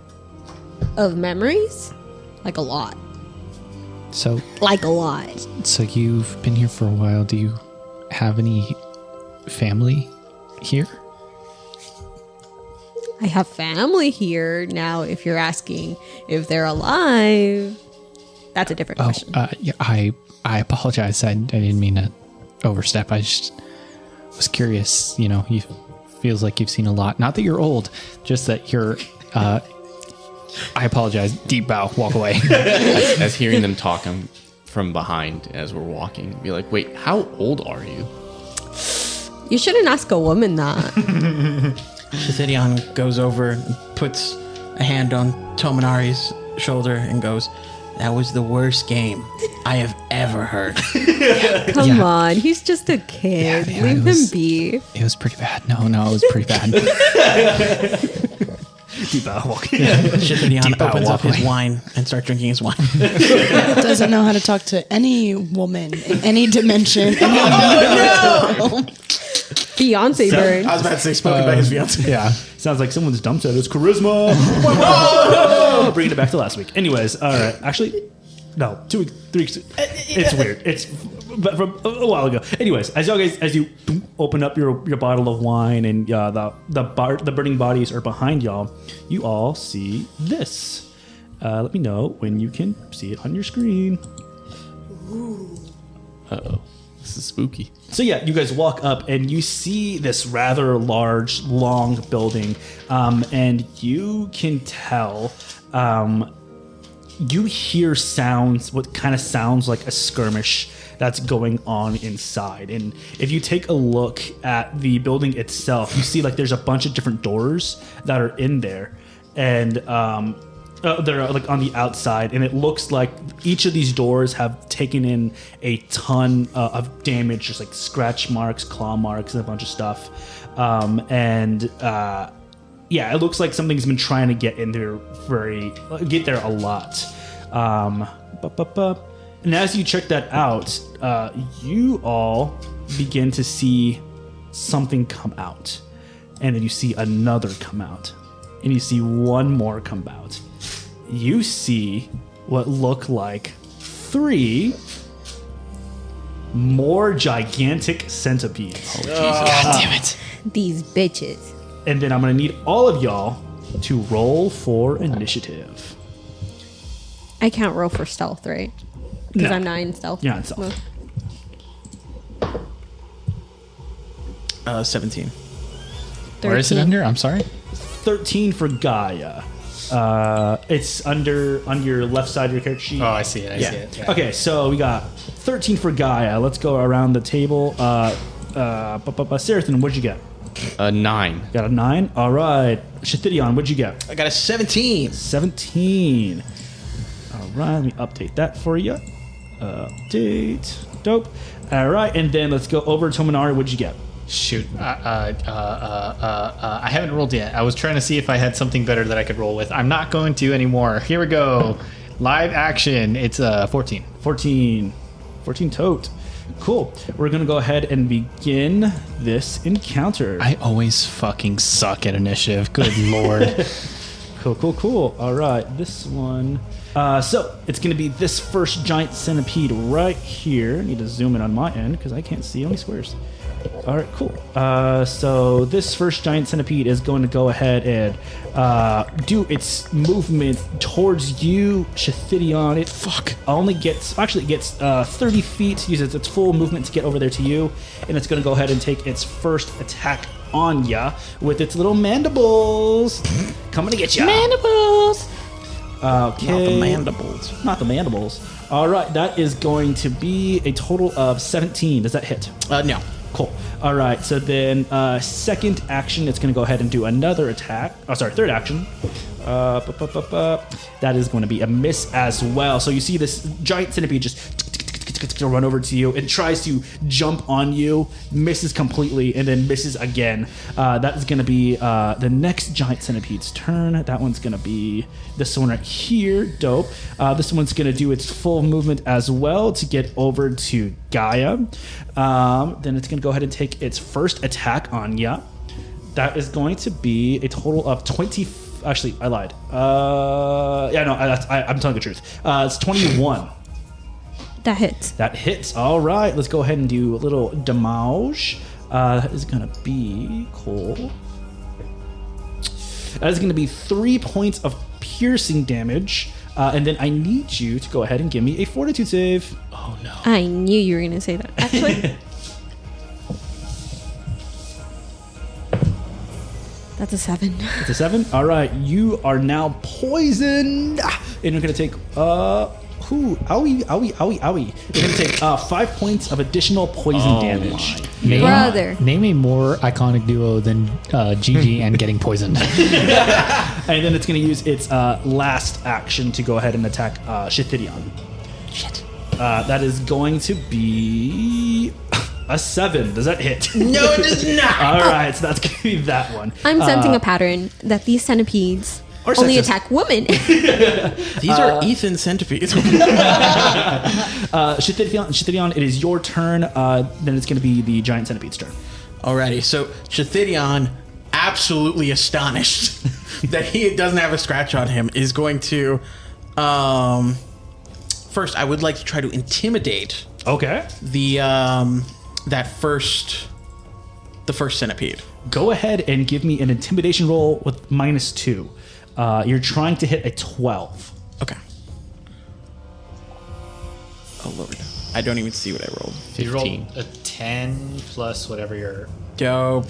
of memories. Like a lot. So you've been here for a while. Do you have any family here? I have family here. Now, if you're asking if they're alive, that's a different question. Yeah, I apologize. I didn't mean to overstep. I just was curious. You feels like you've seen a lot. Not that you're old, just that you're. I apologize. Deep bow. Walk away. As hearing them talk, I'm from behind as we're walking. Be like, wait, how old are you? You shouldn't ask a woman that. Shithidion goes over and puts a hand on Tominari's shoulder and goes, "That was the worst game I have ever heard." Come on, he's just a kid. Yeah, Leave him be. It was pretty bad. No, it was pretty bad. Deep bow walk. Shithidion opens up his wine and starts drinking his wine. Doesn't know how to talk to any woman in any dimension. Fiance bird. I was about to say spoken by his fiance. Yeah. Sounds like someone's dumped at his charisma. Bringing it back to last week. Anyways, all right. Actually, no, 2 weeks, 3 weeks. It's weird. It's from a while ago. Anyways, as you open up your bottle of wine and the burning bodies are behind y'all, you all see this. Let me know when you can see it on your screen. Uh-oh. This is spooky. So yeah, you guys walk up and you see this rather large, long building, and you can tell. You hear sounds, what kind of sounds like a skirmish that's going on inside. And if you take a look at the building itself, you see like there's a bunch of different doors that are in there, and they're like on the outside, and it looks like each of these doors have taken in a ton of damage, just like scratch marks, claw marks, and a bunch of stuff. Yeah, it looks like something's been trying to get in there get there a lot. And as you check that out, you all begin to see something come out, and then you see another come out, and you see one more come out. You see what look like 3 more gigantic centipedes. Oh, Jesus. God damn it. These bitches. And then I'm going to need all of y'all to roll for initiative. I can't roll for stealth, right? Because No. I'm not in stealth. You're not in stealth. Well, 17. Where is it 13. under? I'm sorry. 13 for Gaia. It's on your left side of your character sheet. Oh, I see it. I see it. Yeah. Okay, so we got 13 for Gaia. Let's go around the table. Serathon, what'd you get? 9. Got a 9. All right. Shithidion, what'd you get? I got a 17. 17. All right, let me update that for you. Update. Dope. All right, and then let's go over to Tominari. What'd you get? Shoot. I haven't rolled yet. I was trying to see if I had something better that I could roll with. I'm not going to anymore. Here we go. Live action. It's 14. 14 tote. Cool. We're going to go ahead and begin this encounter. I always fucking suck at initiative. Good lord. Cool. All right, this one. So it's going to be this first giant centipede right here. I need to zoom in on my end because I can't see any squares. All right, cool. So this first giant centipede is going to go ahead and do its movement towards you, Shathidion. It gets 30 feet, uses its full movement to get over there to you, and it's going to go ahead and take its first attack on ya with its little mandibles. Coming to get ya. Mandibles. Okay. Not the mandibles. Not the mandibles. All right, that is going to be a total of 17. Does that hit? No. Cool. All right, so then second action, it's going to go ahead and do another attack. Oh, sorry, third action. That is going to be a miss as well. So you see this giant centipede just run over to you. It tries to jump on you, misses completely, and then misses again. That is going to be the next giant centipede's turn. That one's going to be this one right here. Dope. This one's going to do its full movement as well to get over to Gaia. Then it's going to go ahead and take its first attack on ya. That is going to be a total of 20. Actually, I lied. I'm telling the truth. It's 21. That hits. That hits. All right, let's go ahead and do a little damage. That is going to be cool. That is going to be 3 points of piercing damage. And then I need you to go ahead and give me a fortitude save. Oh, no. I knew you were going to say that. Actually, that's a 7. It's a 7. All right, you are now poisoned. And you're going to take... owie. You're going to take 5 points of additional poison damage. Brother. Name a more iconic duo than Gigi and getting poisoned. And then it's going to use its last action to go ahead and attack Shathidion. Shit. That is going to be a 7. Does that hit? No, it does not. All right, so that's going to be that one. I'm sensing a pattern that these centipedes Or only sexist. attack women. These are Ethan centipedes. Shathidion, it is your turn. Then it's going to be the giant centipede's turn. Alrighty, so Shathidion, absolutely astonished that he doesn't have a scratch on him, is going to... first, I would like to try to intimidate Okay. the first centipede. Go ahead and give me an intimidation roll with -2. You're trying to hit a 12. Okay. Oh, Lord. I don't even see what I rolled. You rolled 15. a 10 plus whatever your... Dope.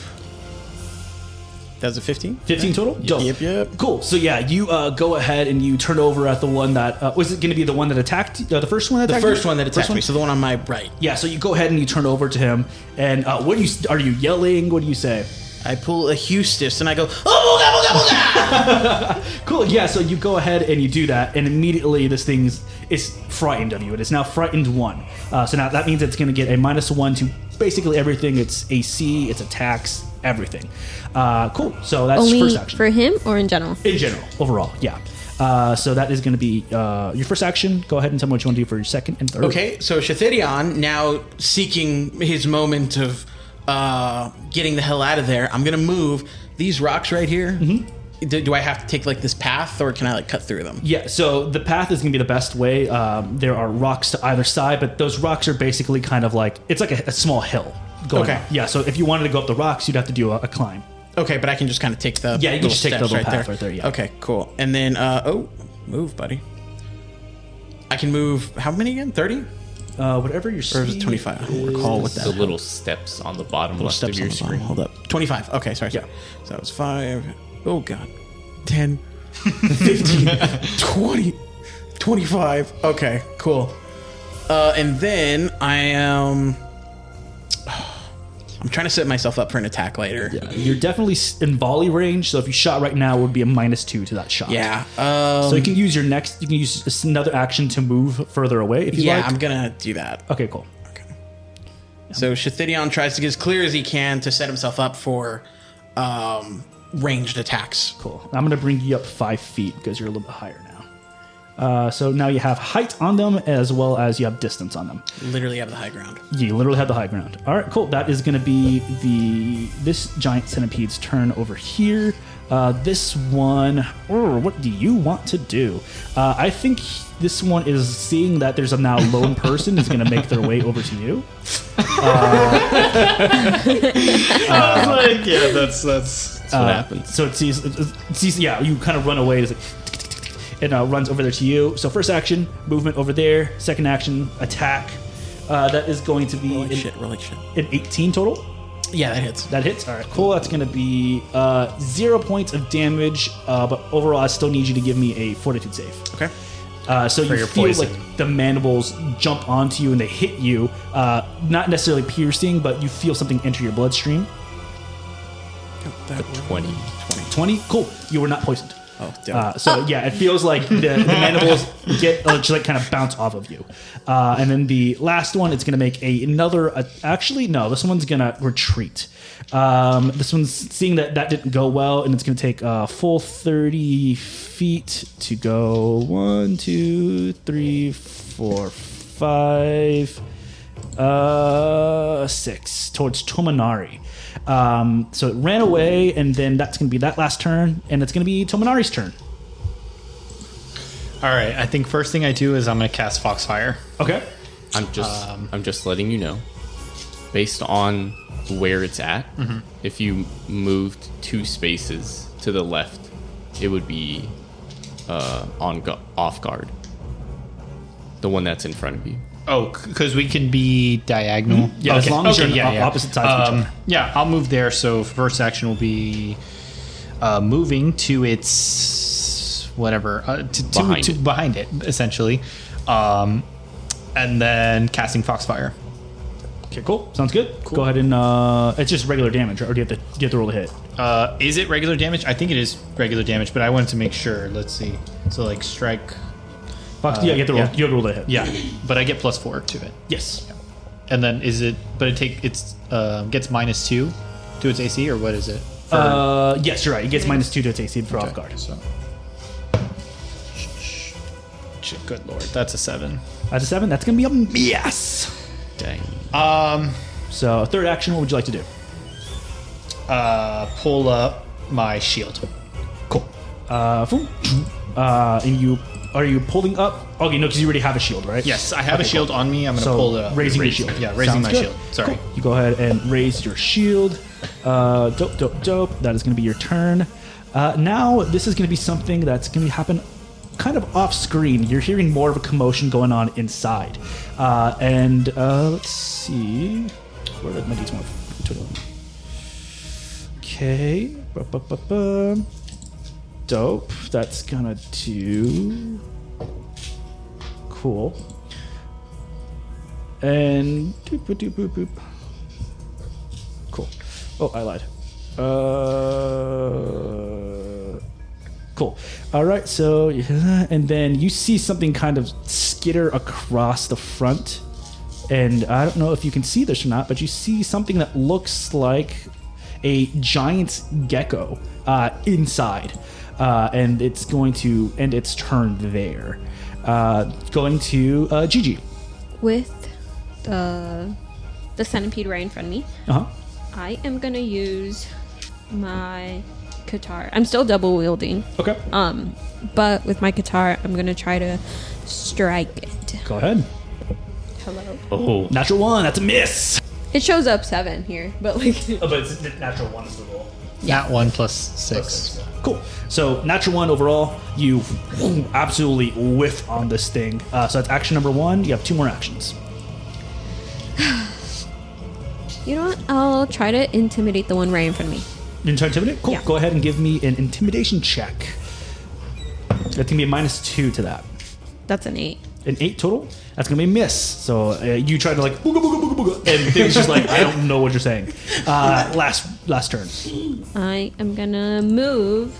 That was a 15? 15 total? Dope. Yep. Cool. So yeah, you go ahead and you turn over at the one that... was it going to be the one that attacked... the first one that The attacked first you? one that attacked First me, so the one on my right. Yeah, so you go ahead and you turn over to him. And what are you yelling? What do you say? I pull a Hustis and I go, oh, booga, booga, booga! Cool. Yeah, so you go ahead and you do that, and immediately this thing is frightened of you. It is now frightened 1. So now that means it's going to get a -1 to basically everything. Its AC, its attacks, everything. Cool. So that's Only first action. for him or in general? In general, overall, yeah. So that is going to be your first action. Go ahead and tell me what you want to do for your second and third. Okay, so Shathidion, now seeking his moment of getting the hell out of there, I'm going to move these rocks right here. Mm-hmm. Do I have to take like this path, or can I like cut through them? Yeah, so the path is going to be the best way. There are rocks to either side, but those rocks are basically kind of like, it's like a small hill going Okay. up. Yeah, so if you wanted to go up the rocks, you'd have to do a climb. Okay, but I can just kind of take the Yeah, you can just take the steps little path right there, yeah. Okay, cool. And then move, buddy. I can move how many again? 30? Whatever your Or is it 25? I don't recall what that The little steps on the bottom little left steps of your on the bottom. screen. Hold up. 25. Okay, sorry. Yeah. So that was 5. Oh, God. 10, 15, 20, 25. Okay, cool. And then I am... I'm trying to set myself up for an attack later. Yeah, you're definitely in volley range, so if you shot right now, it would be a -2 to that shot. Yeah. So you can use you can use another action to move further away if you like. I'm going to do that. Okay, cool. Okay. So Shathidion tries to get as clear as he can to set himself up for ranged attacks. Cool. I'm going to bring you up 5 feet because you're a little bit higher now. So now you have height on them as well as you have distance on them. Literally have the high ground. You literally have the high ground. All right, cool. That is going to be this giant centipede's turn over here. This one, what do you want to do? I think this one is seeing that there's a now lone person is going to make their way over to you. Yeah, that's That's what happens. So it sees, yeah, you kind of run away. It's like, it runs over there to you. So first action, movement over there. Second action, attack. That is going to be Roll like shit. an 18 total. Yeah, that hits. That hits. All right, cool. That's going to be 0 points of damage, but overall, I still need you to give me a fortitude save. Okay. So you your feel poison. like the mandibles jump onto you and they hit you. Not necessarily piercing, but you feel something enter your bloodstream. That 20. 20. Cool. You were not poisoned. Oh, damn. So yeah, it feels like the mandibles get just like kind of bounce off of you, and then the last one, it's gonna make another. Actually, no, this one's gonna retreat. This one's seeing that didn't go well, and it's gonna take a full 30 feet to go 1, 2, 3, 4, 5, 6 towards Tominari. So it ran away, and then that's going to be that last turn, and it's going to be Tominari's turn. all right. I think first thing I do is I'm gonna cast Foxfire. Okay. I'm just letting you know, based on where it's at, if you moved 2 spaces to the left, it would be off guard. The one that's in front of you. Oh, because we can be diagonal. Yeah, as long as you're on opposite sides of each other. Yeah, I'll move there. So first action will be moving to its whatever behind it essentially, and then casting Foxfire. Okay, cool. Sounds good. Go ahead and it's just regular damage, or do you have to roll a hit? Is it regular damage? I think it is regular damage, but I wanted to make sure. Let's see. So like strike. Fox, yeah, you have to roll. yeah. You have to roll a hit. Yeah, but I get +4 to it. Yes. And then is it? But it gets -2 to its AC, or what is it? Yes, you're right. It gets -2 to its AC for off guard. So. Good lord, that's a 7. That's a 7. That's gonna be a yes. Dang. So third action, what would you like to do? Pull up my shield. Cool. And are you pulling up? Okay, no, because you already have a shield, right? Yes, I have a shield on me. I'm going to So pull it up. raising your shield. Yeah, raising Sounds my good. shield. Sorry. Cool. You go ahead and raise your shield. Dope. That is going to be your turn. Now, this is going to be something that's going to happen kind of off screen. You're hearing more of a commotion going on inside. Let's see. Where did my D20? Okay. Dope. That's gonna do. Cool. And boop. Cool. Oh, I lied. Cool. All right. So, and then you see something kind of skitter across the front, and I don't know if you can see this or not, but you see something that looks like a giant gecko inside. And it's going to end its turn there. Going to Gigi. With the centipede right in front of me, I am gonna use my guitar. I'm still double wielding. Okay. But with my guitar, I'm gonna try to strike it. Go ahead. Hello. Oh, Natural 1. That's a miss. It shows up 7 here, but like. But it's natural 1 is the roll. Nat 1 +6. Cool. So natural 1 overall. You absolutely whiff on this thing. So that's action number 1. You have 2 more actions. You know what? I'll try to intimidate the one right in front of me. You can try to intimidate? Cool. Yeah. Go ahead and give me an intimidation check. That's going to be a -2 to that. That's an 8. An 8 total? That's going to be a miss. So you try to like, booga, booga, booga, booga, and the thing's just like, I don't know what you're saying. Last turn. I am gonna move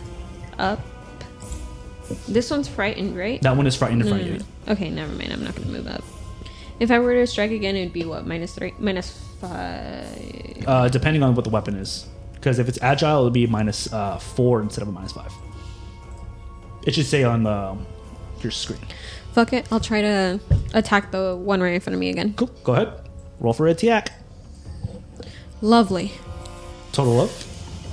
up. This one's frightened, right? That one is frightened in front of you. Okay, never mind. I'm not gonna move up. If I were to strike again, it'd be what? -3, -5. Depending on what the weapon is. Because if it's agile, it'll be -4 instead of a -5. It should say on the your screen. Fuck it. I'll try to attack the one right in front of me again. Cool. Go ahead. Roll for attack. Lovely. Total of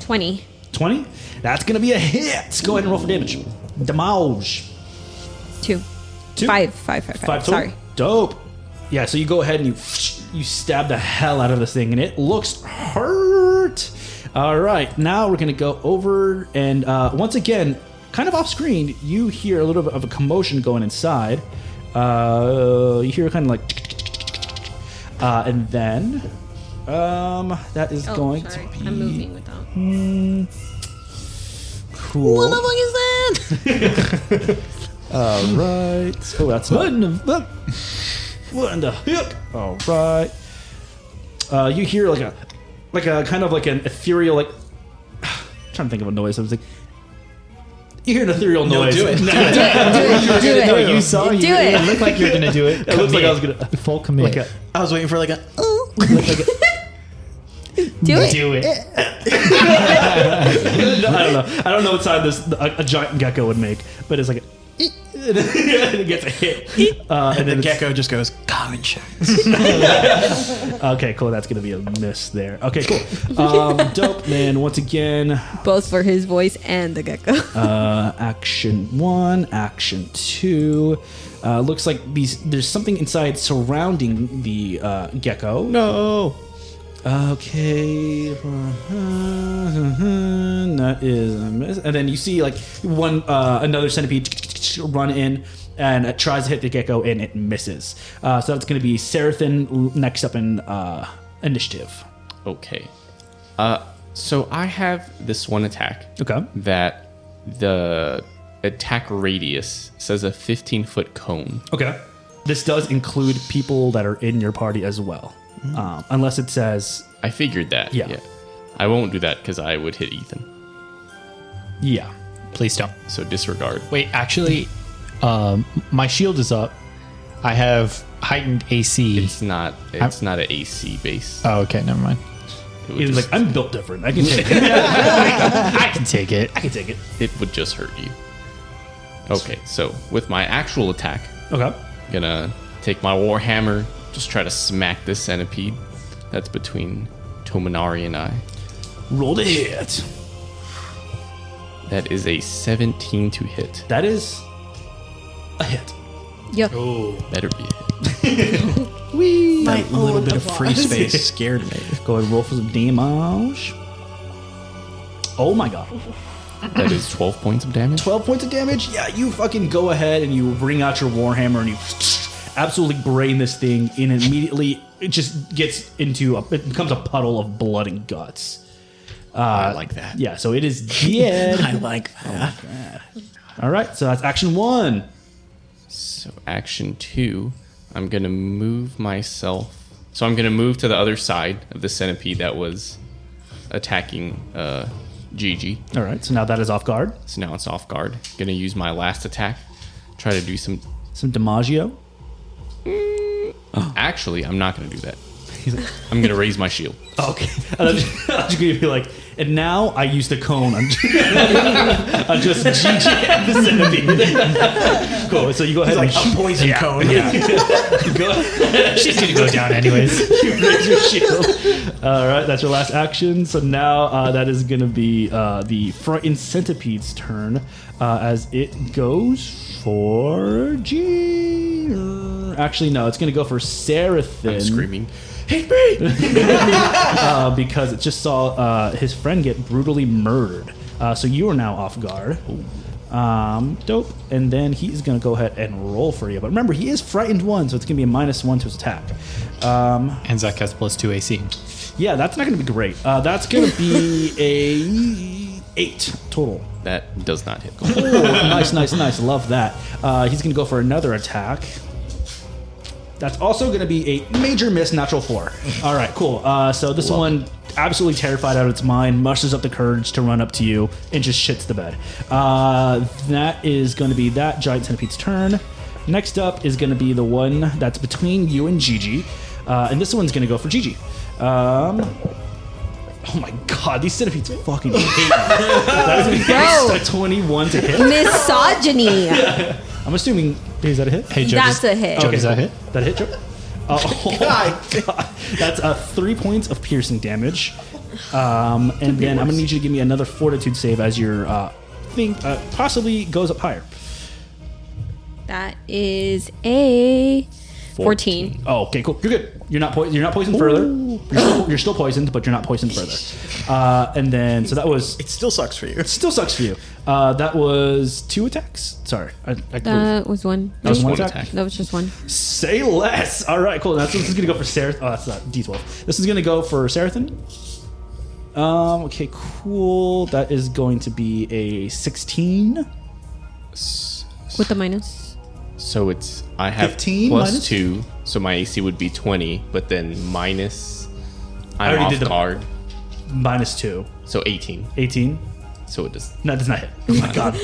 20. 20. That's going to be a hit. Go ahead and roll for damage. Damage. 2. Two? 5 total? Sorry. Dope. Yeah, so you go ahead and you stab the hell out of this thing, and it looks hurt. All right, now we're going to go over, and once again, kind of off screen, you hear a little bit of a commotion going inside. You hear kind of like... and then... that is going sorry. to be... I'm moving without. Cool. What the fuck is that? All right. Oh, that's not... What in the heck? All right. You hear like a kind of like an ethereal I'm trying to think of a noise. I was like, you hear an ethereal noise. do it. Do it. No, you saw Do you. it. It looked like you were gonna do it. It looks like I was gonna full commit. like I was waiting for like a. Do it. Do it. I don't know what sound a giant gecko would make, but it's like and it gets a hit. And then The gecko just goes, common sharks. Okay, cool. That's gonna be a miss there. Okay, cool. Dope, man. Once again, Both for his voice and the gecko. action 1, action 2. Looks like there's something inside surrounding the gecko. No. Okay, that is a miss. And then you see like another centipede run in and it tries to hit the gecko and it misses. So that's going to be Serathan next up in initiative. Okay. So I have this one attack. Okay. That the attack radius says a 15-foot cone. Okay. This does include people that are in your party as well, unless it says I figured that. Yeah. I won't do that because I would hit Ethan. yeah. Please don't. So disregard. Wait, actually, my shield is up. I have heightened AC. It's not an AC base. Oh, okay, never mind. It would He's just, like, I'm built different. I can take it. I can take it. I can take it. it would just hurt you. Okay, so with my actual attack, Okay. I'm gonna take my warhammer, just try to smack this centipede that's between Tominari and I. Roll to hit. That is a 17 to hit. That is a hit. Yeah. Better be a hit. That little bit of free space scared me. Go ahead and roll for some damage. Oh my god. That is 12 points of damage. 12 points of damage? Yeah, you fucking go ahead and you bring out your warhammer and you absolutely brain this thing, and immediately it just gets it becomes a puddle of blood and guts. I like that. Yeah, so it is dead. I like that. All right, so that's action 1. So action 2, I'm gonna move myself. So I'm gonna move to the other side of the centipede that was attacking Gigi. All right, so now that is off guard. So now it's off guard. Gonna use my last attack. Try to do some. Some DiMaggio. Actually, I'm not gonna do that. He's like, I'm gonna raise my shield. okay. I was just going to be like, and now I use the cone on just Gigi and the centipede. Cool. So you go ahead and A poison cone. yeah. Go ahead. She's gonna go down anyways. You raise your shield. All right, that's your last action. So now that is going to be the frightened centipede's turn as it goes for G. Actually, no, it's going to go for Serathan. I'm screaming. Hit me! Because it just saw his friend get brutally murdered. So you are now off guard. Dope. And then he's going to go ahead and roll for you. But remember, he is frightened 1, so it's going to be a -1 to his attack. And Zach has +2 AC. Yeah, that's not going to be great. That's going to be a 8 total. That does not hit. Oh, nice. Love that. He's going to go for another attack. That's also going to be a major miss, natural 4. All right, cool. So this one, absolutely terrified out of its mind, musters up the courage to run up to you and just shits the bed. That is going to be that giant centipede's turn. Next up is going to be the one that's between you and Gigi. And this one's going to go for Gigi. Oh my god, these centipedes fucking hate me. That is a 21 to hit. Misogyny. I'm assuming, is that a hit? Hey, Joe, That's a hit. Joe, does that hit? That a hit, Joe? Oh, god. That's 3 points of piercing damage. And then I'm going to need you to give me another fortitude save as your thing possibly goes up higher. That is a 14. Oh, okay, cool. You're good. You're not poisoned further. You're still poisoned, but you're not poisoned further. And then, so that was... It still sucks for you. It still sucks for you. That was 2 attacks. Sorry. That was one. That was one one attack. attack. That was just one. Say less. All right, cool. This is going to go for Sarath. Oh, that's not D12. This is going to go for Sarathan. Okay, cool. That is going to be a 16. With the minus. So I have 15 plus minus? 2, so my AC would be 20, but then minus I'm already off did the- guard, Minus 2. so 18. 18. So it does. No, it does not hit. Oh my god.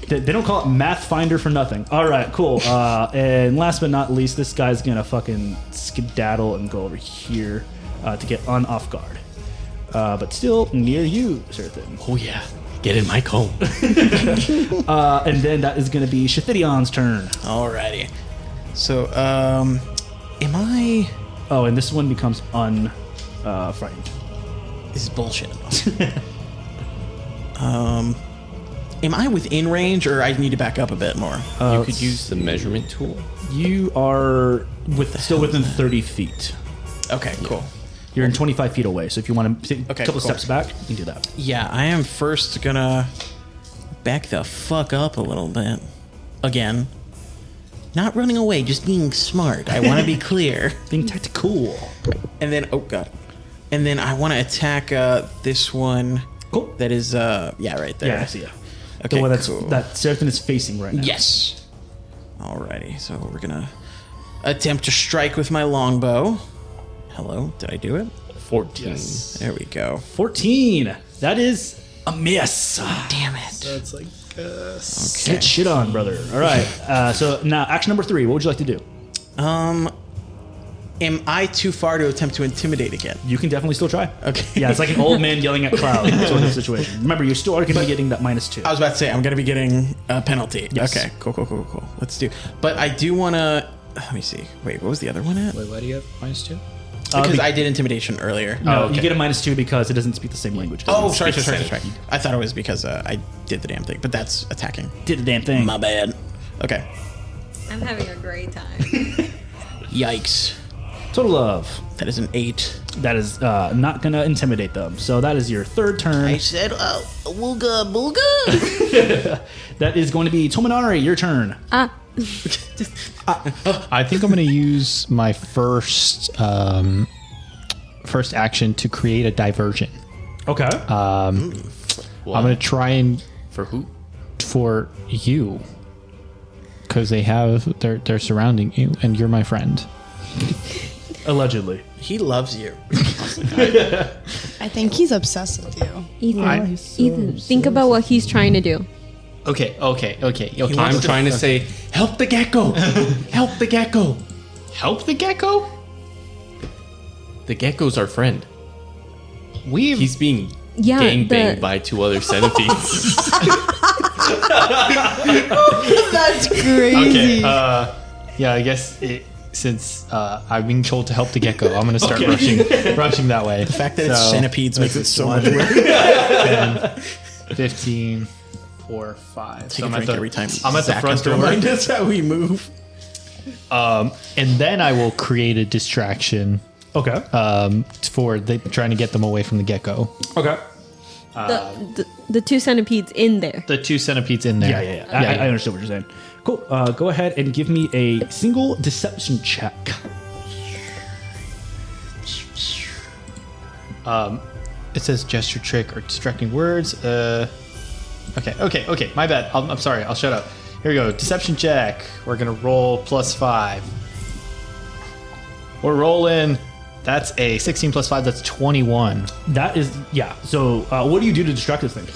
They don't call it Pathfinder for nothing. All right, cool. And last but not least, this guy's going to fucking skedaddle and go over here to get off guard. But still near you, Sarathan. Oh yeah, get in my cone. And then that is going to be Shithidion's turn. Alrighty. So, am I? Oh, and this one becomes frightened. This is bullshit. Am I within range, or I need to back up a bit more? You could use the measurement tool. You are still within 30 feet. Okay, cool. You're in 25 feet away, so if you want to take a Okay, couple cool. steps back, you can do that. Yeah, I am first gonna back the fuck up a little bit. Again. Not running away, just being smart. I want to be clear. Being tactical. And then, oh god. And then I want to attack this one. Cool. That is, right there. Yeah, I see ya. Okay, The one cool. that Sarathan is facing right now. Yes. Alrighty, so we're gonna attempt to strike with my longbow. Hello, did I do it? 14. There we go. 14. That is a miss. Damn it. That's like Get shit on, brother. All right. So now, action number 3. What would you like to do? Am I too far to attempt to intimidate again? You can definitely still try. Okay. Yeah, it's like an old man yelling at clouds sort of situation. Remember, you're still going to be getting that -2. I was about to say, I'm going to be getting a penalty. Yes. Okay, cool. Let's do. But I do want to. Let me see. Wait, what was the other one at? Wait, why do you have -2? Because I did intimidation earlier. No, okay. you get a -2 because it doesn't speak the same language. Oh, It sorry. speaks the same. I thought it was because I did the damn thing, but that's attacking. Did the damn thing. My bad. Okay. I'm having a great time. Yikes. Total of. That is an 8. That is not going to intimidate them. So that is your third turn. I said, booga. That is going to be Tominari, your turn. I think I'm going to use my first action to create a diversion. Okay. I'm going to try and For who? for you because they're surrounding you and you're my friend. Allegedly. He loves you. I think he's obsessed with you. Ethan, think about what he's trying to do. Okay. I'm trying to say, help the gecko! Help the gecko! Help the gecko. The gecko's our friend. He's being Yeah, gangbanged by 2 other centipedes. That's crazy. Okay. Yeah, I guess since I'm being told to help the gecko, I'm going to start rushing that way. The fact that it's centipedes makes it so much worse. 15, 4, 5. Take a drink every time. I'm at the Zach front has to door. remind us how we move. And then I will create a distraction Okay. for trying to get them away from the gecko. Okay. The 2 centipedes in there. The 2 centipedes in there. Yeah. I understand what you're saying. Cool. Go ahead and give me a single deception check. It says gesture, trick, or distracting words. Okay. My bad. I'm sorry. I'll shut up. Here we go. Deception check. We're gonna roll +5. We're rolling. That's a 16 + 5. That's 21. That is, yeah. So what do you do to distract this thing?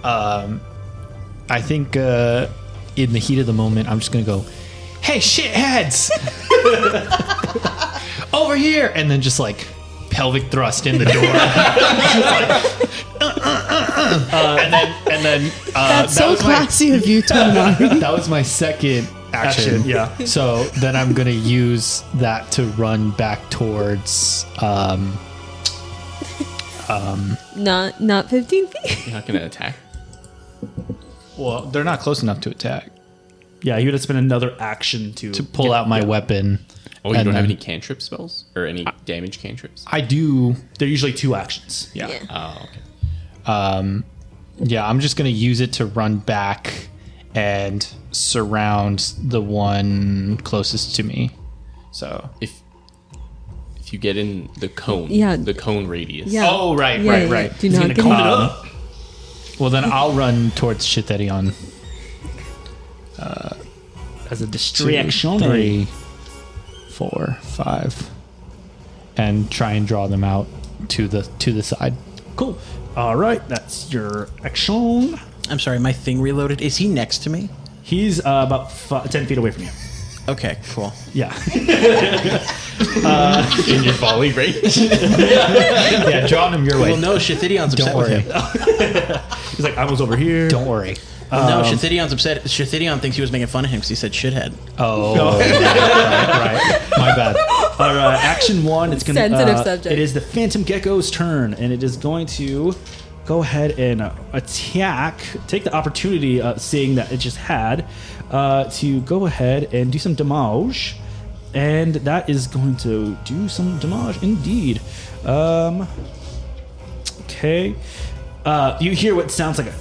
I think in the heat of the moment, I'm just gonna go, "Hey, shitheads, over here!" and then just like pelvic thrust in the door. and then That's so classy of you, Tomonari. that was my second action. Yeah. So then I'm gonna use that to run back towards. Not 15 feet. You're not gonna attack. Well, they're not close enough to attack. Yeah, you would have spent another action to Pull out my weapon. Oh, you And don't have then- any cantrip spells or any damage cantrips? I do. They're usually 2 actions. Yeah. Oh, okay. Yeah, I'm just gonna use it to run back and surround the one closest to me. So. If you get in the cone, Yeah. the cone radius. Yeah. Oh, right, Yeah, right, yeah. right. Do He's not gonna get cone in. it up. Well, then I'll run towards Shitterion. As a 2, distraction. 3, 4, 5, and try and draw them out to the side. Cool. All right, that's your action. I'm sorry, my thing reloaded. Is he next to me? He's about 10 feet away from you. Okay, cool. Yeah. In your volley range. Yeah, draw them your way. Well, no, Shithidion's upset Don't worry. with him. He's like, I was over here. Don't worry. No, Shithidion's upset. Shithidion thinks he was making fun of him because he said shithead. Oh, right. My bad. All right, action 1. It's gonna Sensitive subject. It is the Phantom Gecko's turn, and it is going to go ahead and attack. Take the opportunity, seeing that it just had, to go ahead and do some damage, and that is going to do some damage indeed. Okay. You hear what sounds like a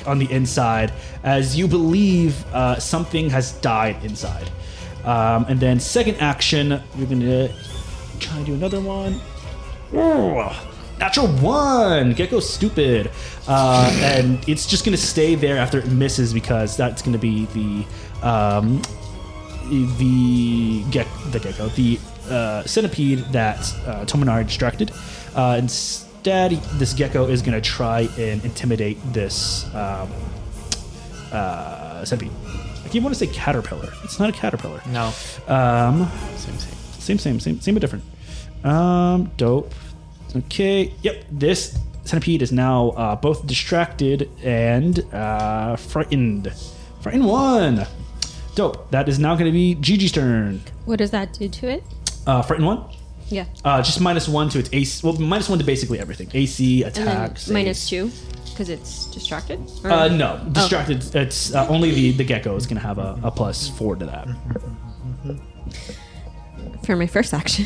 on the inside as you believe something has died inside. And then second action, you're going to try and do another one. Oh, natural 1. Gecko's stupid. And it's just going to stay there after it misses because that's going to be the centipede that Tomonari distracted. Instead, this gecko is going to try and intimidate this centipede. I keep want to say caterpillar. It's not a caterpillar. No. Same, but different. Dope. Okay. Yep. This centipede is now both distracted and frightened. Frightened 1. Dope. That is now going to be Gigi's turn. What does that do to it? Frightened 1. Yeah. Just -1 to its AC. Well, -1 to basically everything. AC, And then attack, save. -2 because it's distracted? Or- No, distracted. It's only the gecko is going to have a +4 to that. For my first action,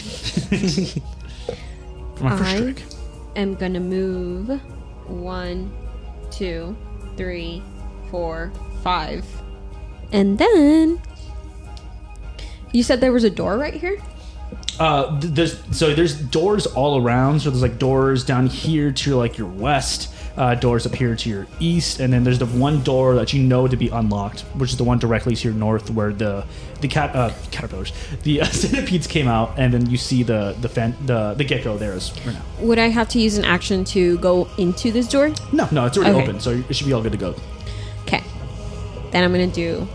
For my first I trick. am going to move 1, 2, 3, 4, 5. And then you said there was a door right here? There's doors all around. So there's like doors down here to like your west, doors up here to your east, and then there's the one door that you know to be unlocked, which is the one directly to your north, where the caterpillars, the centipedes came out, and then you see the gecko there as right now. Would I have to use an action to go into this door? No, it's already Okay. open, so it should be all good to go. Okay. Then I'm going to do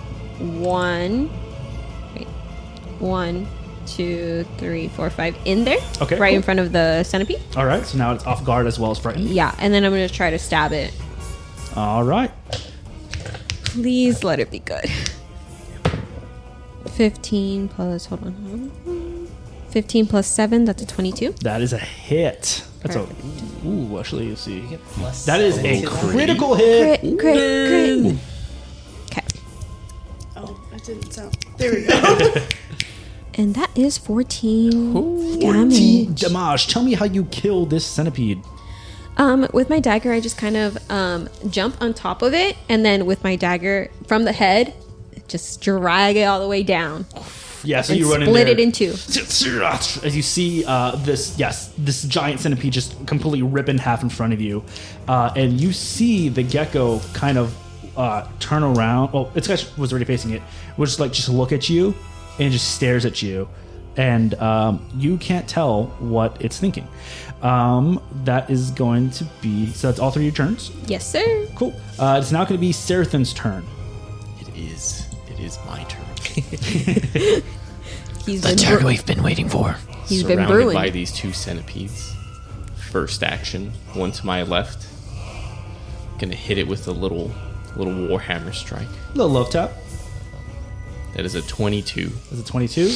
1, 2, 3, 4, 5 in there. Okay, Right cool. in front of the centipede. All right, so now it's off guard as well as frightened. Yeah. And then I'm going to try to stab it. All right. Please let it be good. 15 plus, hold on. 15 plus 7, that's a 22. That is a hit. That's Perfect. ooh, actually, you see. Plus That is a 7. critical hit. Crit. Okay. Oh, that didn't sound. There we go. And that is 14 damage. Damage. Tell me how you kill this centipede. With my dagger, I just kind of jump on top of it, and then with my dagger from the head, just drag it all the way down. Yeah, so And you run in split there. it in two. As you see this giant centipede just completely rip in half in front of you. And you see the gecko kind of turn around. Well, its guy was already facing it. Which just look at you and just stares at you. And you can't tell what it's thinking. That is going to be... So that's all 3 of your turns. Yes, sir. Cool. It's now going to be Serathan's turn. It is my turn. He's The been turn we've been waiting for. He's been surrounded brewing. by these 2 centipedes. First action, one to my left. Gonna hit it with a little warhammer strike. Little love tap. That is a 22. That's a 22.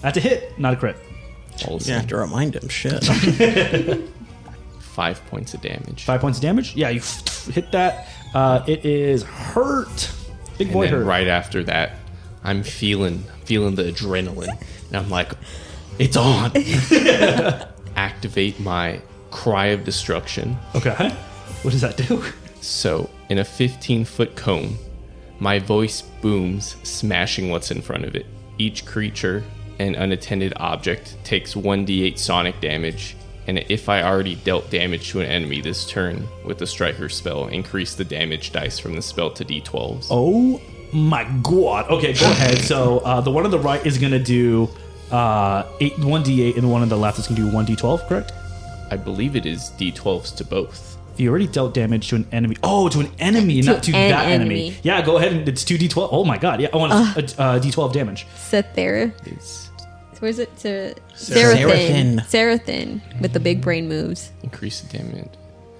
That's a hit, not a crit. Also, You have to remind him. Shit. 5 points of damage. 5 points of damage. Yeah, you hit that. It is hurt. Big And boy then hurt. right after that, I'm feeling the adrenaline, and I'm like, it's on. Activate my cry of destruction. Okay. What does that do? So, in a 15-foot cone, my voice booms, smashing what's in front of it. Each creature and unattended object takes 1d8 sonic damage, and if I already dealt damage to an enemy this turn with the Striker spell, increase the damage dice from the spell to d12s. Oh my god. Okay, go ahead. So the one on the right is going to do 1d8, and the one on the left is going to do 1d12, correct? I believe it is d12s to both. You already dealt damage to an enemy. Oh, to an enemy, not to an that enemy. enemy. Yeah, go ahead and it's 2d12. Oh my god. Yeah, I want a d12 damage. Sethera. Is Where's it? Sarathin. Sarathin with the big brain moves. increase the damage.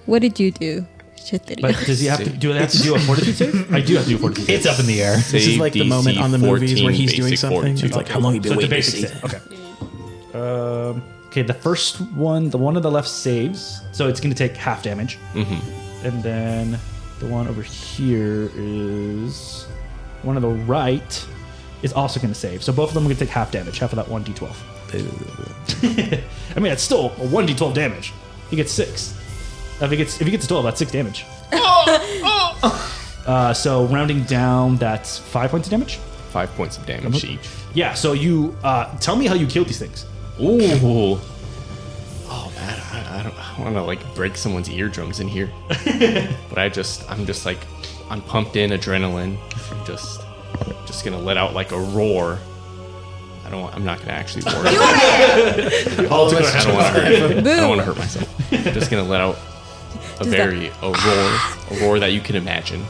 What did you do? Shithity. But does he have to do? I have to do a fortitude save? I do have to do a fortitude save. It's up in the air. This is Save like the DC moment on the movies where 14 he's doing basic something. fortitude. It's like, how long you been So it's a waiting to basic see? save. Okay. Okay, the first one, the one on the left saves, so it's going to take half damage. Mm-hmm. And then the one over here is one on the right is also going to save. So both of them are going to take half damage, half of that 1d12. I mean, that's still a 1d12 damage. He gets 6. If he gets a 12, that's 6 damage. So rounding down, that's 5 points of damage. 5 points of damage each. Yeah. So you tell me how you killed these things. Ooh. Oh man, I don't want to like break someone's eardrums in here. But I'm just like, I'm pumped in adrenaline. I'm just gonna let out like a roar. I'm not gonna actually roar. I don't want to hurt myself. I'm just gonna let out a roar that you can imagine.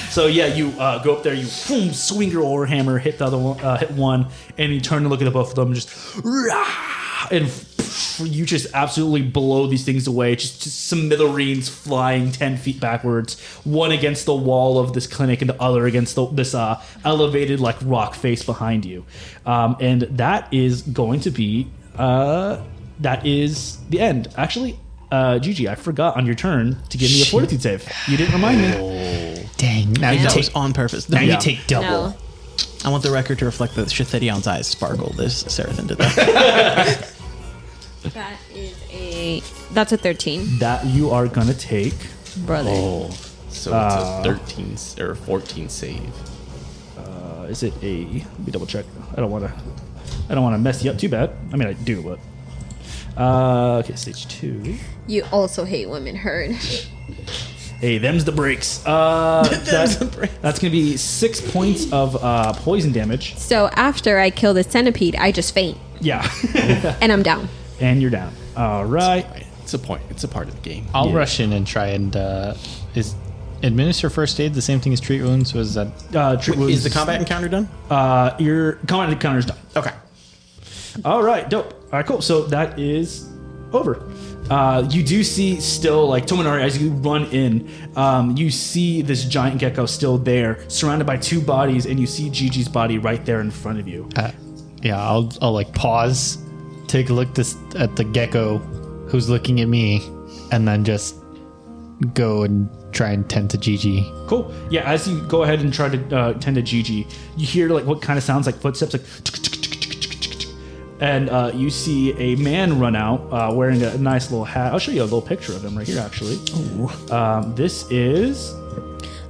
So yeah, you go up there, you boom, swing your warhammer, hit the other one, hit one, and you turn to look at the both of them, just and you just absolutely blow these things away. Just smithereens flying 10 feet backwards, one against the wall of this clinic, and the other against this elevated like rock face behind you. And that is going to be that is the end. Actually, Gigi, I forgot on your turn to give me a fortitude save. You didn't remind me. Dang. Now you That was take on purpose. now Yeah. you take double. No. I want the record to reflect that Shithedion's eyes sparkled as Sarathin did that. That's a 13, That you are gonna take. brother. So it's a 13 or 14 save. Is it a? Let me double check. I don't want to mess you up too bad. I mean, I do, but. Okay, stage 2. You also hate women hurt. Hey, them's the breaks. That's gonna be 6 points of poison damage. So after I kill the centipede, I just faint Yeah, and I'm down. and you're down. All right. It's a point. It's a part of the game. I'll rush in and try and is administer first aid the same thing as treat wounds? Was that Is the combat encounter done? Your combat encounter's done. Okay. All right, dope. All right, cool. So that is over. You do see still, like, Tominari, as you run in, you see this giant gecko still there, surrounded by 2 bodies, and you see Gigi's body right there in front of you. yeah, I'll like pause, take a look at the gecko who's looking at me, and then just go and try and tend to Gigi. Cool. Yeah, as you go ahead and try to tend to Gigi, you hear like what kind of sounds like footsteps, like, and you see a man run out wearing a nice little hat. I'll show you a little picture of him right here, actually. This is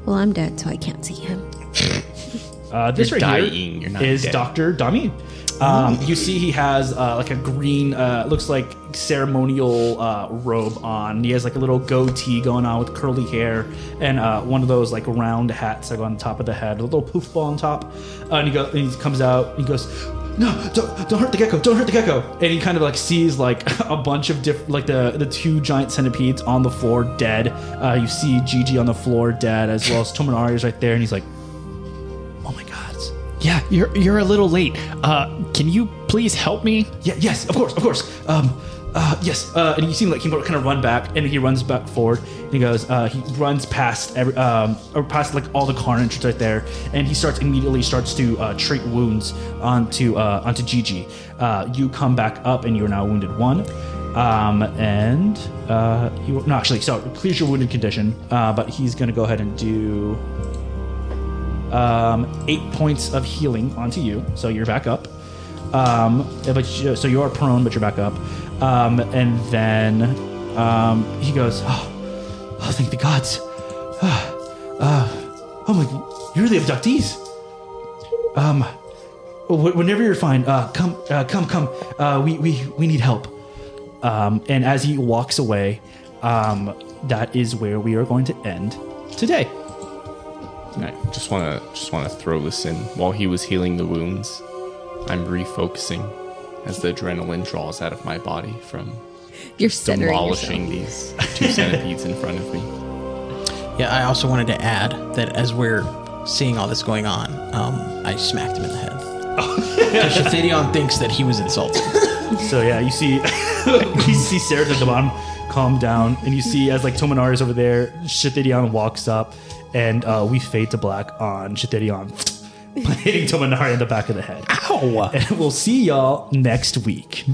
Well, I'm dead, so I can't see him. this You're right dying, here you're not is dead. Dr. Dami. You see he has like a green, looks like ceremonial robe on. He has like a little goatee going on with curly hair and one of those like round hats like on top of the head, a little poof ball on top. And he comes out and he goes, "No, don't hurt the gecko! Don't hurt the gecko!" And he kind of like sees like a bunch of different, like the 2 giant centipedes on the floor dead. You see Gigi on the floor dead, as well as Tominari is right there, and he's like, "Oh my god." Yeah, you're a little late. Can you please help me. Yeah, yes, of course. Yes. And you see like Campbell kind of run back, and he runs back forward. And he goes. He runs past or past like all the carnage right there, and he immediately starts to treat wounds onto Gigi. You come back up, and you're now wounded 1. Clears your wounded condition. But he's gonna go ahead and do 8 points of healing onto you, so you're back up. So you are prone, but you're back up. And then he goes, oh, thank the gods. Oh my, you're the abductees. Whenever you're fine, come. We need help. And as he walks away, that is where we are going to end today. I just want to throw this in. While he was healing the wounds, I'm refocusing as the adrenaline draws out of my body from You're centering demolishing yourself. these 2 centipedes in front of me. Yeah, I also wanted to add that as we're seeing all this going on, I smacked him in the head. Because Shithidion thinks that he was insulted. So yeah, you see, you see Sarah at the bottom calm down, and you see as like Tominari is over there, Shithidion walks up, and we fade to black on Shithidion hitting Tominari in the back of the head. Ow! And we'll see y'all next week.